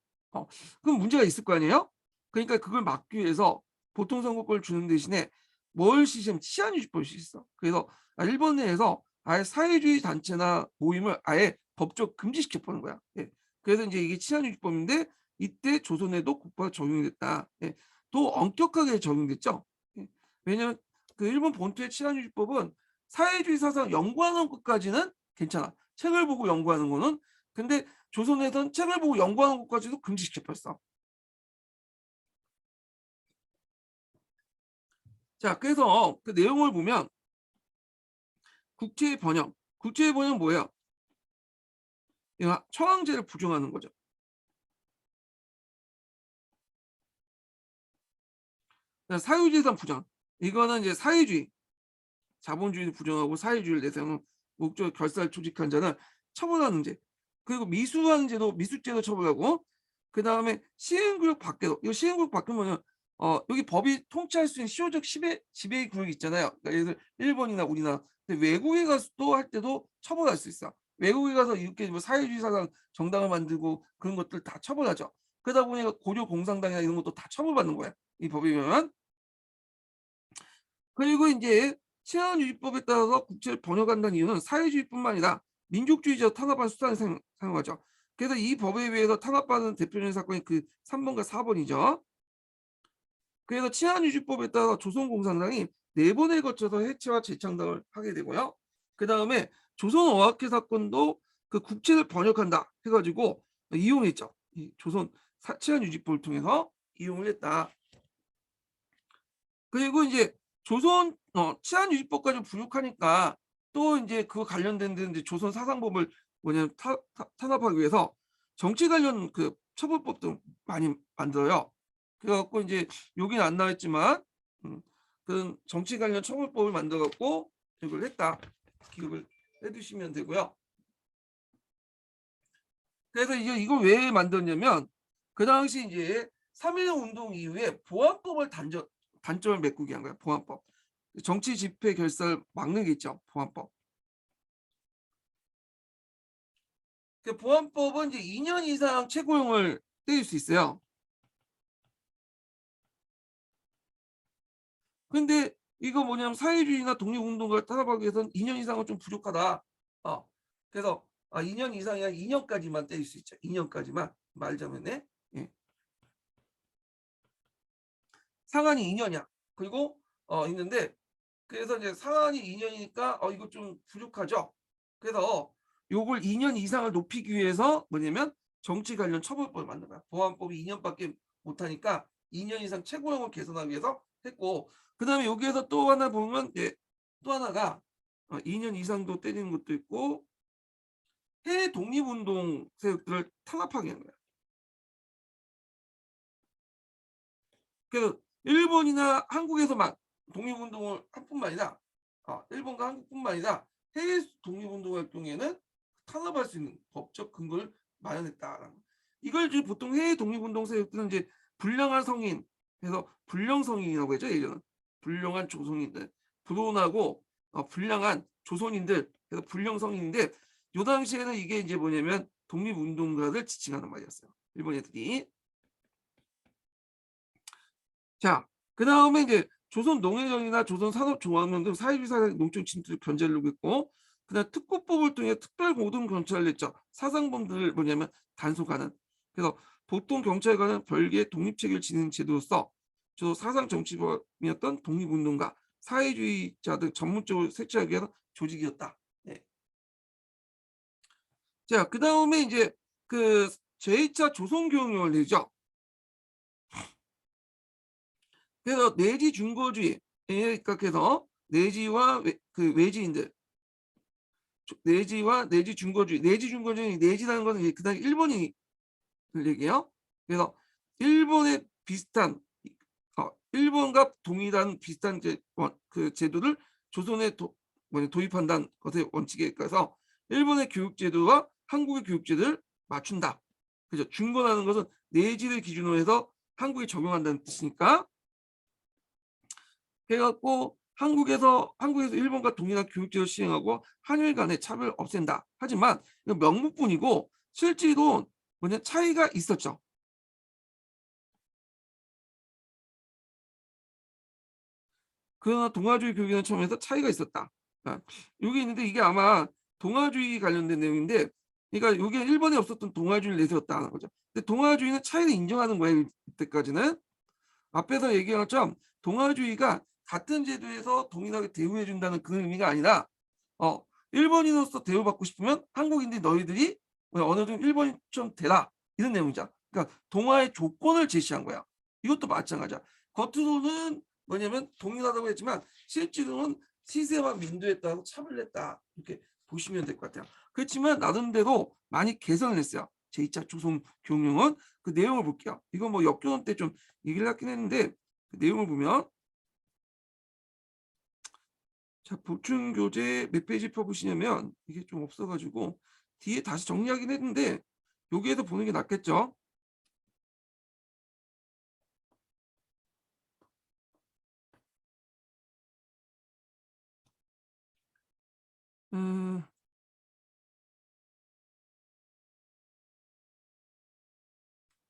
그럼 문제가 있을 거 아니에요? 그러니까 그걸 막기 위해서 보통선거권을 주는 대신에 뭘 시스템 치안유지법을 시켰어. 그래서 일본 내에서 아예 사회주의 단체나 모임을 아예 법적 금지시켜 버는 거야. 예. 그래서 이제 이게 치안유지법인데 이때 조선에도 곧바로 적용이 됐다. 예. 또 엄격하게 적용됐죠. 예. 왜냐하면 그 일본 본토의 치안유지법은 사회주의 사상 연구하는 것까지는 괜찮아. 책을 보고 연구하는 거는. 근데 조선에선 책을 보고 연구하는 것까지도 금지시켜버렸어. 자, 그래서 그 내용을 보면 국채의 번영. 국채의 번영 뭐예요? 처왕제를 부정하는 거죠. 사유재산 부정. 이거는 이제 사회주의, 자본주의를 부정하고 사회주의를 내세우는 목적 결사를 조직한 자는 처벌하는 제. 그리고 미수한 제도, 미수죄도 처벌하고 그다음에 시행구역 밖에도 이 시행구역 밖이면은 여기 법이 통치할 수 있는 시효적 지배 구역이 있잖아요. 그러니까 예를 들어 일본이나 우리나라. 근데 외국에 가서 또 할 때도 처벌할 수 있어. 외국에 가서 이렇게 뭐 사회주의 사상 정당을 만들고 그런 것들 다 처벌하죠. 그러다 보니까 고려 공산당이나 이런 것도 다 처벌받는 거야, 이 법에 의하면. 그리고 인제 치안유지법에 따라서 국채를 번역한다는 이유는 사회주의뿐만 아니라 민족주의자 탄압한 수단을 사용하죠. 그래서 이 법에 의해서 탄압받은 대표적인 사건이 그 3 번과 4 번이죠. 그래서 치안유지법에 따라 조선공산당이 4 번에 걸쳐서 해체와 재창당을 하게 되고요. 그다음에 조선어학회 사건도 그 국채를 번역한다 해 가지고 이용했죠. 이 조선 치안유지법을 통해서 이용을 했다. 그리고 인제 조선 치안유지법까지 부족하니까 또 인제 그거 관련된 데 인제 조선 사상법을 뭐냐면 탄압하기 위해서 정치 관련 그 처벌법도 많이 만들어요. 그래 갖고 인제 여기는 안 나와 있지만 그런 정치 관련 처벌법을 만들어 갖고 이걸 했다. 기억을 해 두시면 되고요. 그래서 이제 이걸 왜 만들었냐면 그 당시 인제 3.1 운동 이후에 보안법을 단점을 메꾸게 한 거예요, 보안법. 정치 집회 결사를 막는 게 있죠, 보안법. 그 보안법은 이제 2년 이상 최고형을 때릴 수 있어요. 근데 이거 뭐냐면 사회주의나 독립운동가를 탄압하기 위해서는 2년 이상은 좀 부족하다. 어. 그래서 2년 이상이 아니라 2 년까지만 때릴 수 있죠. 2 년까지만 말하자면은. 예. 상한이 2 년이야. 그리고 있는데 그래서 이제 상한이 2 년이니까 이거 좀 부족하죠. 그래서 요걸 2년 이상을 높이기 위해서 뭐냐면 정치 관련 처벌법을 만든 거야. 보안법이 2 년밖에 못 하니까 2년 이상 최고형을 개선하기 위해서 했고 그다음에 여기에서 또 하나 보면 또 하나가 2년 이상도 때리는 것도 있고 해외 독립운동 세력들을 탄압하게 하는 거야. 그래서 일본이나 한국에서만 독립운동을 할 뿐만 아니라 일본과 한국뿐만 아니라 해외 독립운동 활동에는 탄압할 수 있는 법적 근거를 마련했다라는 거. 이걸 이제 보통 해외 독립운동 세력들은 이제 불량한 성인 그래서 불령 성인이라고 하죠. 예전은 불량한 조선인들 불온하고 불량한 조선인들 그래서 불령 성인인데 요 당시에는 이게 이제 뭐냐면 독립운동가를 지칭하는 말이었어요. 일본 애들이. 자, 그다음에 이제 조선 농해전이나 조선 산업종합론 등 사회주의 사상 농촌 침투 견제를 요구했고 그다음 특구법을 통해 특별 고등 경찰을 냈죠. 사상범들을 뭐냐면 단속하는. 그래서 보통 경찰과는 별개의 독립체계를 지니는 제도로서 저 사상 정치범이었던 독립운동가, 사회주의자 등 전문적으로 색출하기 위한 조직이었다. 네. 자, 그다음에 이제 그 제2차 조선교육령을 내죠. 그래서 내지 준거주의에 입각해서 내지와 그 외지인들 내지와 내지 준거주의 내지 준거주의 내지라는 것은 이제 그다음에 일본이 얘기해요. 그래서 일본의 비슷한 일본과 동일한 비슷한 그 제도를 조선에 도입한다는 것의 원칙에 따라서 일본의 교육 제도와 한국의 교육 제도를 맞춘다. 그죠? 준거라는 것은 내지를 기준으로 해서 한국에 적용한다는 뜻이니까 해 갖고 한국에서 일본과 동일한 교육제를 시행하고 한일 간의 차별을 없앤다. 하지만 이건 명목뿐이고 실제로 뭐냐 차이가 있었죠. 그러나 동아주의 교육이라는 측면에서 차이가 있었다. 여기 있는데 이게 아마 동아주의 관련된 내용인데 그러니까 여기에 일본에 없었던 동아주의를 내세웠다는 거죠. 근데 동아주의는 차이를 인정하는 거예요. 이때까지는. 앞에서 얘기한 것처럼 동아주의가 같은 제도에서 동일하게 대우해 준다는 그런 의미가 아니라 어 일본인으로서 대우받고 싶으면 한국인들이 너희들이 어느 정도 일본인처럼 되라 이런 내용이죠. 그러니까 동아의 조건을 제시한 거야. 이것도 마찬가지야. 겉으로는 뭐냐면 동일하다고 했지만 실제로는 시세와 민도에 따라서 차별했다 이렇게 보시면 될 것 같아요. 그렇지만 나름대로 많이 개선을 했어요. 제2차 조선 교육령은 그 내용을 볼게요. 이거 뭐 역교원 때 좀 얘기를 하긴 했는데 그 내용을 보면 자 보충 교재 몇 페이지 펴보시냐면 이게 좀 없어 가지고 뒤에 다시 정리하긴 했는데 여기에서 보는 게 낫겠죠. 음,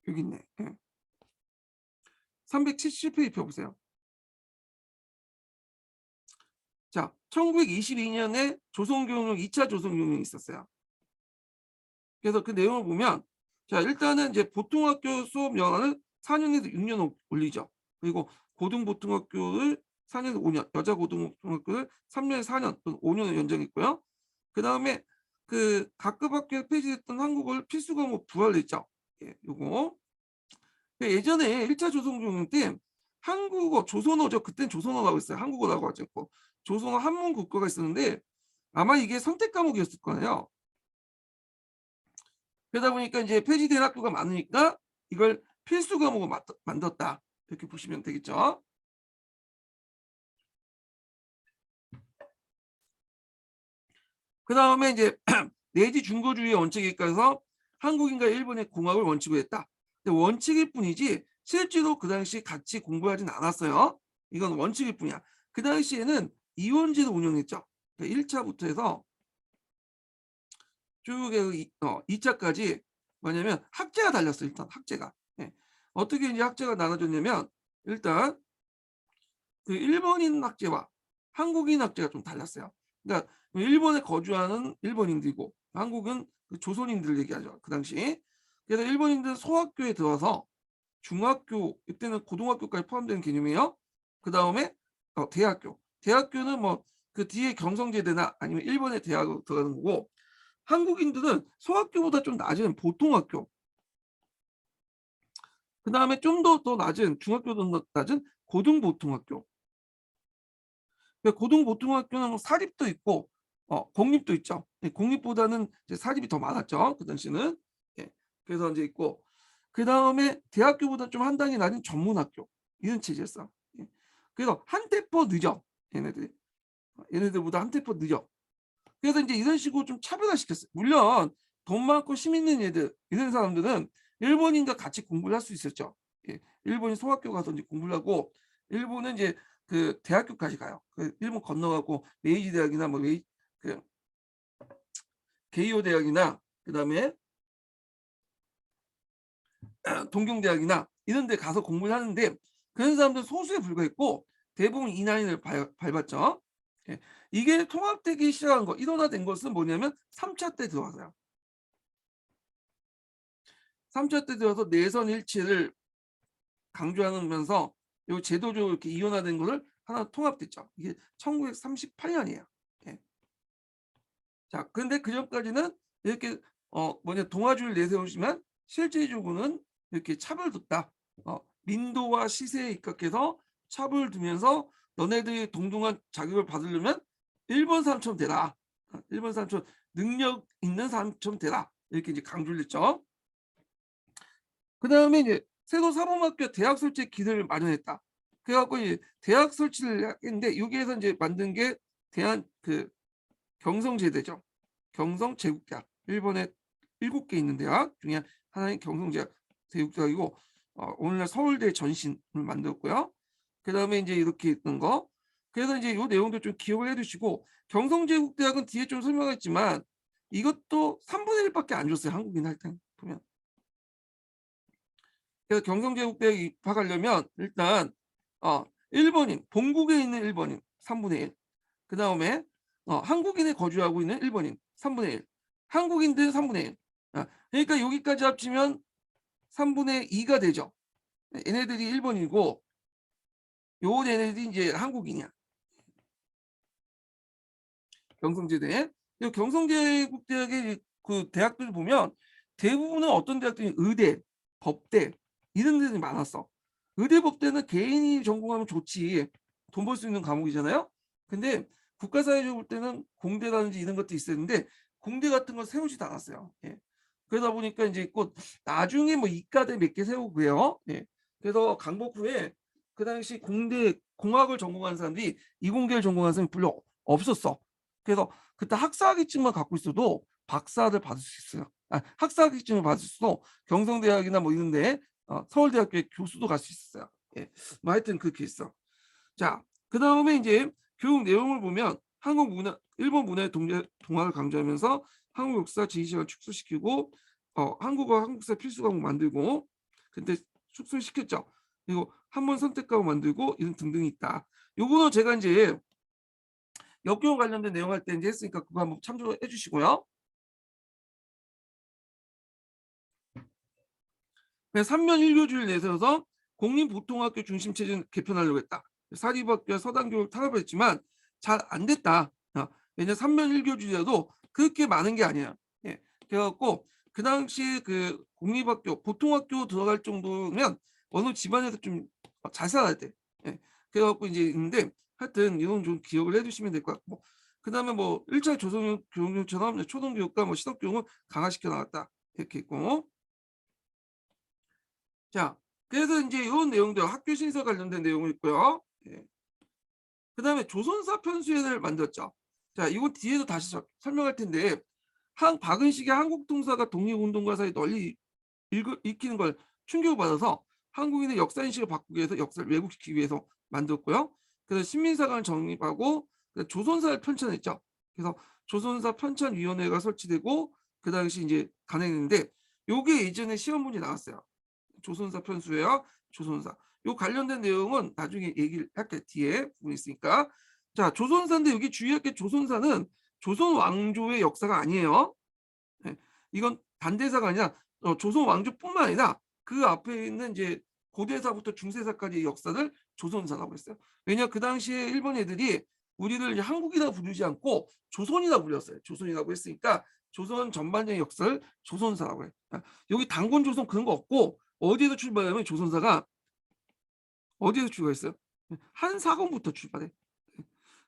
여기 있네. 예. 377페이지 펴보세요. 자, 1922년에 조선교육령 2차 조선교육령이 있었어요. 그래서 그 내용을 보면, 자, 일단은 이제 보통학교 수업 연한을 4년에서 6년 올리죠. 그리고 고등보통학교를 4년에서 5년, 여자 고등보통학교를 3년에서 4년 또는 5년을 연장했고요. 그 다음에 그 각급 학교에 폐지됐던 한국어를 필수 과목 부활했죠. 예, 요거. 예전에 1차 조선교육 때 한국어, 조선어죠. 그땐 조선어라고 했어요. 한국어라고 하지 않고. 조선어 한문 국어가 있었는데 아마 이게 선택 과목이었을 거예요. 그러다 보니까 이제 폐지된 학교가 많으니까 이걸 필수 과목으로 만들었다. 이렇게 보시면 되겠죠. 그 다음에 이제 내지 중거주의 원칙에 입각해서 한국인과 일본의 공학을 원칙으로 했다. 근데 원칙일 뿐이지 실제로 그 당시 같이 공부하진 않았어요. 이건 원칙일 뿐이야. 그 당시에는 이원제도 운영했죠. 그러니까 1차부터 해서 쭉 2차까지 뭐냐면 학제가 달렸어요. 일단 학제가. 예. 어떻게 이제 학제가 나눠졌냐면 일단 그 일본인 학제와 한국인 학제가 좀 달랐어요. 그러니까 일본에 거주하는 일본인들이고 한국은 그 조선인들 얘기하죠. 그 당시. 그래서 일본인들은 소학교에 들어와서 중학교, 이때는 고등학교까지 포함되는 개념이에요. 그 다음에 대학교. 대학교는 뭐 그 뒤에 경성제대나 아니면 일본의 대학으로 들어가는 거고 한국인들은 소학교보다 좀 낮은 보통학교. 그 다음에 좀 더 낮은 중학교도 낮은 고등보통학교. 고등보통학교는 사립도 있고 공립도 있죠. 예, 공립보다는 이제 사립이 더 많았죠. 그 당시는. 예, 그래서 이제 있고 그 다음에 대학교보다 좀 한 단위 낮은 전문학교 이런 체제였어. 예. 그래서 한 템포 늦어. 얘네들보다 한 템포 늦어. 그래서 이제 이런 식으로 좀 차별화시켰어요. 물론 돈 많고 힘 있는 애들 이런 사람들은 일본인과 같이 공부를 할 수 있었죠. 예, 일본인 소학교 가서 이제 공부를 하고 일본은 이제 그 대학교까지 가요. 그 일본 건너가고 메이지 대학이나 뭐 그 게이오 대학이나 그다음에 동경대학이나 이런 데 가서 공부를 하는데 그런 사람들 소수에 불과했고 대부분 이난을 밟았죠. 예. 이게 통합되기 시작한 거, 일원화된 것은 뭐냐면 3차 때 들어와서요. 3차 때 들어서 내선 일치를 강조하면서 요 제도적으로 이렇게 이원화된 거를 하나 통합됐죠. 이게 1938년이에요. 예. 자, 근데 그 전까지는 이렇게 동아주의를 내세우지만 실제적으로는 이렇게 차별 뒀다. 민도와 시세에 입각해서 차별 두면서 너네들이 동등한 자격을 받으려면 일본 사람처럼 되라. 일본 사람처럼 능력 있는 사람처럼 되라. 이렇게 이제 강조를 했죠. 그 다음에 이제 세도 사범학교 대학 설치 기회를 마련했다. 그래갖고 이제 대학 설치를 했는데 여기에서 이제 만든 게 대한 그 경성제대죠. 경성제국대학. 일본에 7개 있는 대학 중에 하나인 경성제국대학이고 오늘날 서울대 전신을 만들었고요. 그 다음에 이제 이렇게 있는 거. 그래서 이제 이 내용도 좀 기억을 해두시고 경성제국대학은 뒤에 좀 설명했지만 이것도 3분의 1밖에 안 줬어요. 한국인 할 때 보면. 그래서 경성제국대에 입학하려면 일단 일본인, 본국에 있는 일본인 3분의 1. 그 다음에 한국인이 거주하고 있는 일본인 3분의 1. 한국인들 3분의 1. 그러니까 여기까지 합치면 3분의 2가 되죠. 얘네들이 일본이고 요 얘네들이 이제 한국인이야. 경성제대. 경성제국대학의 그 대학들 보면 대부분은 어떤 대학들이 의대, 법대 이런 데들이 많았어. 의대, 법대는 개인이 전공하면 좋지. 돈 벌 수 있는 과목이잖아요. 근데 국가사회적으로 볼 때는 공대라든지 이런 것도 있었는데 공대 같은 걸 세우지도 않았어요. 예. 그러다 보니까 이제 꼭 나중에 뭐 이과대 몇 개 세우고 그래요. 예. 그래서 강복 후에 그 당시 공대 공학을 전공하는 사람들이 이공계를 전공하는 사람이 별로 없었어. 그래서 그때 학사학위증만 갖고 있어도 박사를 받을 수 있어요. 학사학위증을 받을 수도 경성대학이나 뭐 이런데 서울대학교의 교수도 갈 수 있었어요. 예. 뭐 하여튼 그렇게 있어. 자, 그 다음에 이제 교육 내용을 보면 일본 문화의 동화를 강조하면서 한국 역사 지휘시간을 축소시키고 한국어 한국사 필수 과목 만들고 근데 축소시켰죠. 그리고 한 번 선택 과목 만들고 이런 등등이 있다. 요거는 제가 이제 역경 관련된 내용 할 때 이제 했으니까 그거 한번 참조해 주시고요. 3면 1교주를 내세워서 공립보통학교 중심 체제를 개편하려고 했다. 사립학교와 서당교육을 탄압했지만 잘 안 됐다. 왜냐 3면 1교주라도 그렇게 많은 게 아니에요. 예. 그래갖고 그 당시에 그 공립학교, 보통학교 들어갈 정도면 어느 집안에서 좀 잘 살아야 돼. 예. 그래갖고 이제 있는데 하여튼 이건 좀 기억을 해두시면 될 것 같고 그다음에 뭐 1차 조선교육처럼 초등교육과 뭐 시덕교육은 강화시켜 나갔다 이렇게 있고 자, 그래서 이제 이런 내용들 학교 신설 관련된 내용이 있고요. 예. 그다음에 조선사 편수회를 만들었죠. 자, 이거 뒤에도 다시 설명할 텐데 박은식의 한국통사가 독립운동가 사이 널리 읽히는 걸 충격받아서 한국인의 역사인식을 바꾸기 위해서 역사를 왜곡시키기 위해서 만들었고요. 그래서 신민사관을 정립하고 조선사를 편찬했죠. 그래서 조선사 편찬위원회가 설치되고 그 당시 이제 간행했는데 요게 예전에 시험 문제 나왔어요. 조선사 편수회와 조선사. 요 관련된 내용은 나중에 얘기를 할게 뒤에 부분 있으니까. 자, 조선사인데 여기 주의할 게 조선사는 조선 왕조의 역사가 아니에요. 네. 이건 단대사가 아니라 조선 왕조뿐만 아니라 그 앞에 있는 이제 고대사부터 중세사까지의 역사를 조선사라고 했어요. 왜냐 그 당시에 일본 애들이 우리를 이제 한국이라 부르지 않고 조선이라 불렸어요. 조선이라고 했으니까 조선 전반적인 역사를 조선사라고 해요. 여기 단군 조선 그런 거 없고 어디에서 출발하면 조선사가 어디에서 출발했어요? 한사군부터 출발해.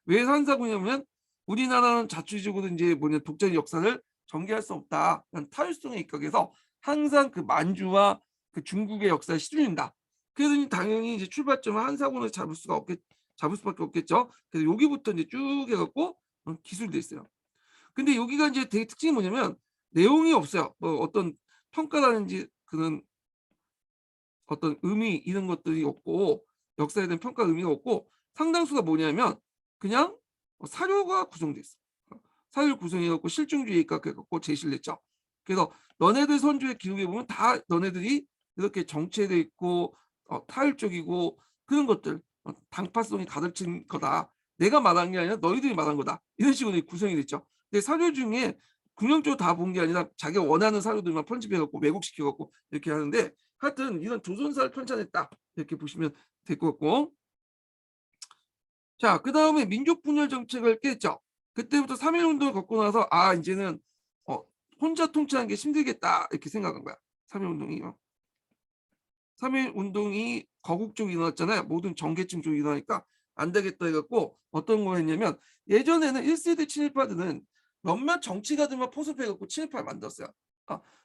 왜 한사군이냐면 우리나라는 자주적으로 이제 독자적 역사를 전개할 수 없다. 타율성에 입각해서 항상 그 만주와 그 중국의 역사를 휘둘린다. 그래서 당연히 이제 출발점을 한사군을 잡을 수밖에 없겠죠. 그래서 여기부터 이제 쭉 해갖고 기술돼 있어요. 근데 여기가 이제 되게 특징이 뭐냐면 내용이 없어요. 뭐 어떤 평가라든지 그런 어떤 의미 이런 것들이 없고 역사에 대한 평가 의미가 없고 상당수가 뭐냐면 그냥 사료가 구성돼 있어. 사료 구성해갖고 실증주의에 입각해갖고 제시를 했죠. 그래서 너네들 선조의 기록에 보면 다 너네들이 이렇게 정체돼 있고 타율적이고 그런 것들 당파성이 가득 친 거다. 내가 말한 게 아니라 너희들이 말한 거다. 이런 식으로 구성이 됐죠. 근데 사료 중에 긍정적으로 다 본 게 아니라 자기가 원하는 사료들만 편집해갖고 왜곡시켜갖고 이렇게 하는데 하여튼 이런 조선사를 편찬했다. 이렇게 보시면 될 것 같고 자, 그 다음에 민족분열 정책을 깼죠. 그때부터 3.1운동을 겪고 나서 이제는 혼자 통치하는 게 힘들겠다 이렇게 생각한 거야. 3.1운동이요. 3.1운동이 거국 쪽이 일어났잖아요. 모든 정계층 쪽이 일어나니까 안 되겠다 해갖고 어떤 거 했냐면 예전에는 1세대 친일파들은 몇몇 정치가들만 포섭해갖고 친일파를 만들었어요.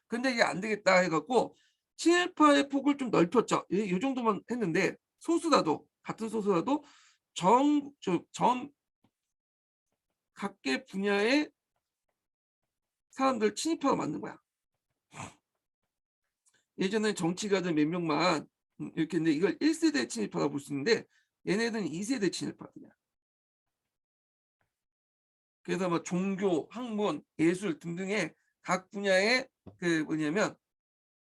근데 이게 안 되겠다 해갖고 친일파의 폭을 좀 넓혔죠. 이 정도만 했는데 소수라도 같은 소수라도 전 각계 분야의 사람들 친일파로 만든 거야. 예전에 정치가들 몇 명만 이렇게 했는데 이걸 1세대 친일파라고 볼 수 있는데 얘네들은 2세대 친일파들이야. 그래서 뭐 종교, 학문, 예술 등등의 각 분야의 그 뭐냐면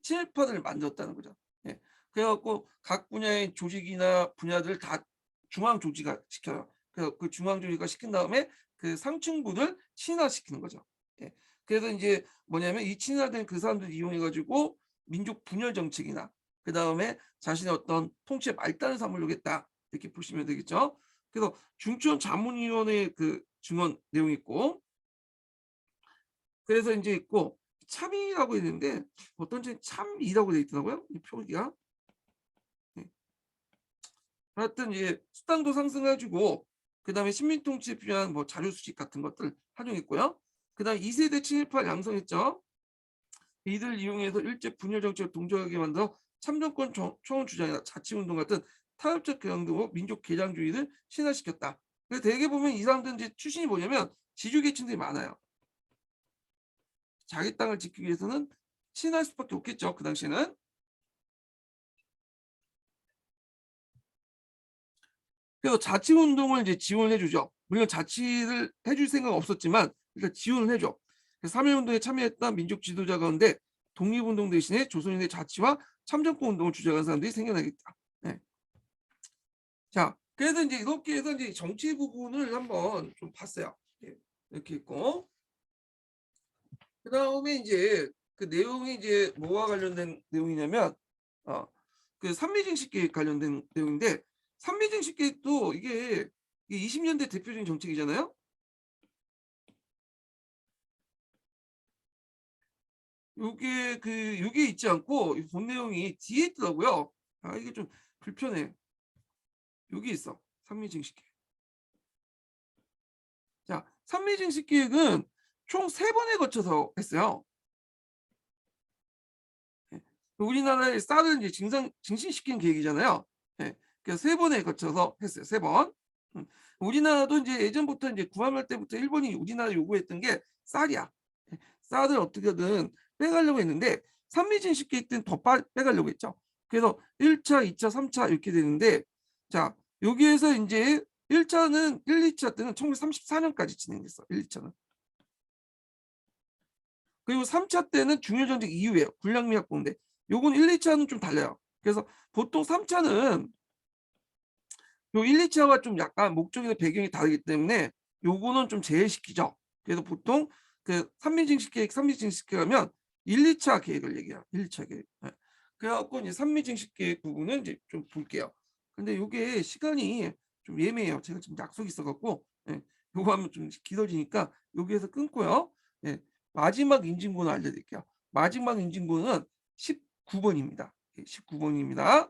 친일파들을 만들었다는 거죠. 예. 그래갖고 각 분야의 조직이나 분야들을 다 중앙 조직화 시켜요. 그래서 그 중앙 조직화 시킨 다음에 그 상층부를 친화시키는 거죠. 예. 그래서 이제 뭐냐면 이 친화된 그 사람들 이용해가지고 민족 분열 정책이나 그 다음에 자신의 어떤 통치의 말단을 삼으려고 했다 이렇게 보시면 되겠죠. 그래서 중추원 자문위원회 그 증언 내용이 있고 그래서 이제 있고 참이라고 있는데 어떤 책 참이라고 돼 있더라고요. 이 표기가. 네. 하여튼 이제 수당도 상승해주고 그다음에 식민통치에 필요한 뭐 자료 수집 같은 것들 활용했고요. 그다음 2세대 친일파 양성했죠. 이들 이용해서 일제 분열 정책을 동조하게 만들어 참정권 초원 주장이나 자치운동 같은 타협적 경향 등 민족 개량주의를 신화시켰다. 그래서 대개 보면 이 사람들 이제 출신이 뭐냐면 지주계층들이 많아요. 자기 땅을 지키기 위해서는 친할 수밖에 없겠죠. 그 당시에는. 그래서 자치 운동을 이제 지원을 해주죠. 물론 자치를 해줄 생각 없었지만 일단 지원을 해줘. 3.1 운동에 참여했던 민족 지도자 가운데 독립운동 대신에 조선인의 자치와 참정권 운동을 주장한 사람들이 생겨나겠다. 네. 자, 그래서 이제 이렇게 해서 이제 정치 부분을 한번 좀 봤어요. 이렇게 있고, 그 다음에 이제 그 내용이 이제 뭐와 관련된 내용이냐면, 그 산미증식 계획 관련된 내용인데, 산미증식 계획도 이게 20년대 대표적인 정책이잖아요. 요게 있지 않고 본 내용이 뒤에 있더라고요. 이게 좀 불편해. 여기 있어. 산미증식 계획. 자, 산미증식 계획은 총 3번에 거쳐서 했어요. 우리나라의 쌀을 이제 증신시킨 계획이잖아요. 그래서 3번에 거쳐서 했어요. 3번. 우리나라도 이제 예전부터 이제 구한말 때부터 일본이 우리나라 요구했던 게 쌀이야. 쌀을 어떻게든 빼가려고 했는데 산미증식 계획 때는 더 빼가려고 했죠. 그래서 1차, 2차, 3차 이렇게 되는데, 자, 여기에서 이제 1차는 1, 2차 때는 1934년까지 진행됐어. 1, 2차는. 그리고 3차 때는 중요전쟁 이후에요. 군량미 확보인데 요건 1, 2차는 좀 달라요. 그래서 보통 3차는 요 1, 2차와 좀 약간 목적이나 배경이 다르기 때문에 요거는 좀 제외시키죠. 그래서 보통 그 산미증식 계획, 산미증식 계획하면 1, 2차 계획을 얘기해요. 1, 2차 계획. 그래갖고 이제 산미증식 계획 부분은 이제 좀 볼게요. 근데 요게 시간이 좀 예매해요. 제가 지금 약속이 있어갖고 요거 하면 좀 길어지니까 여기에서 끊고요. 마지막 인증번호 알려드릴게요. 마지막 인증번호는 19번입니다. 19번입니다.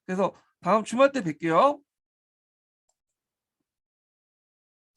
그래서 다음 주말 때 뵐게요.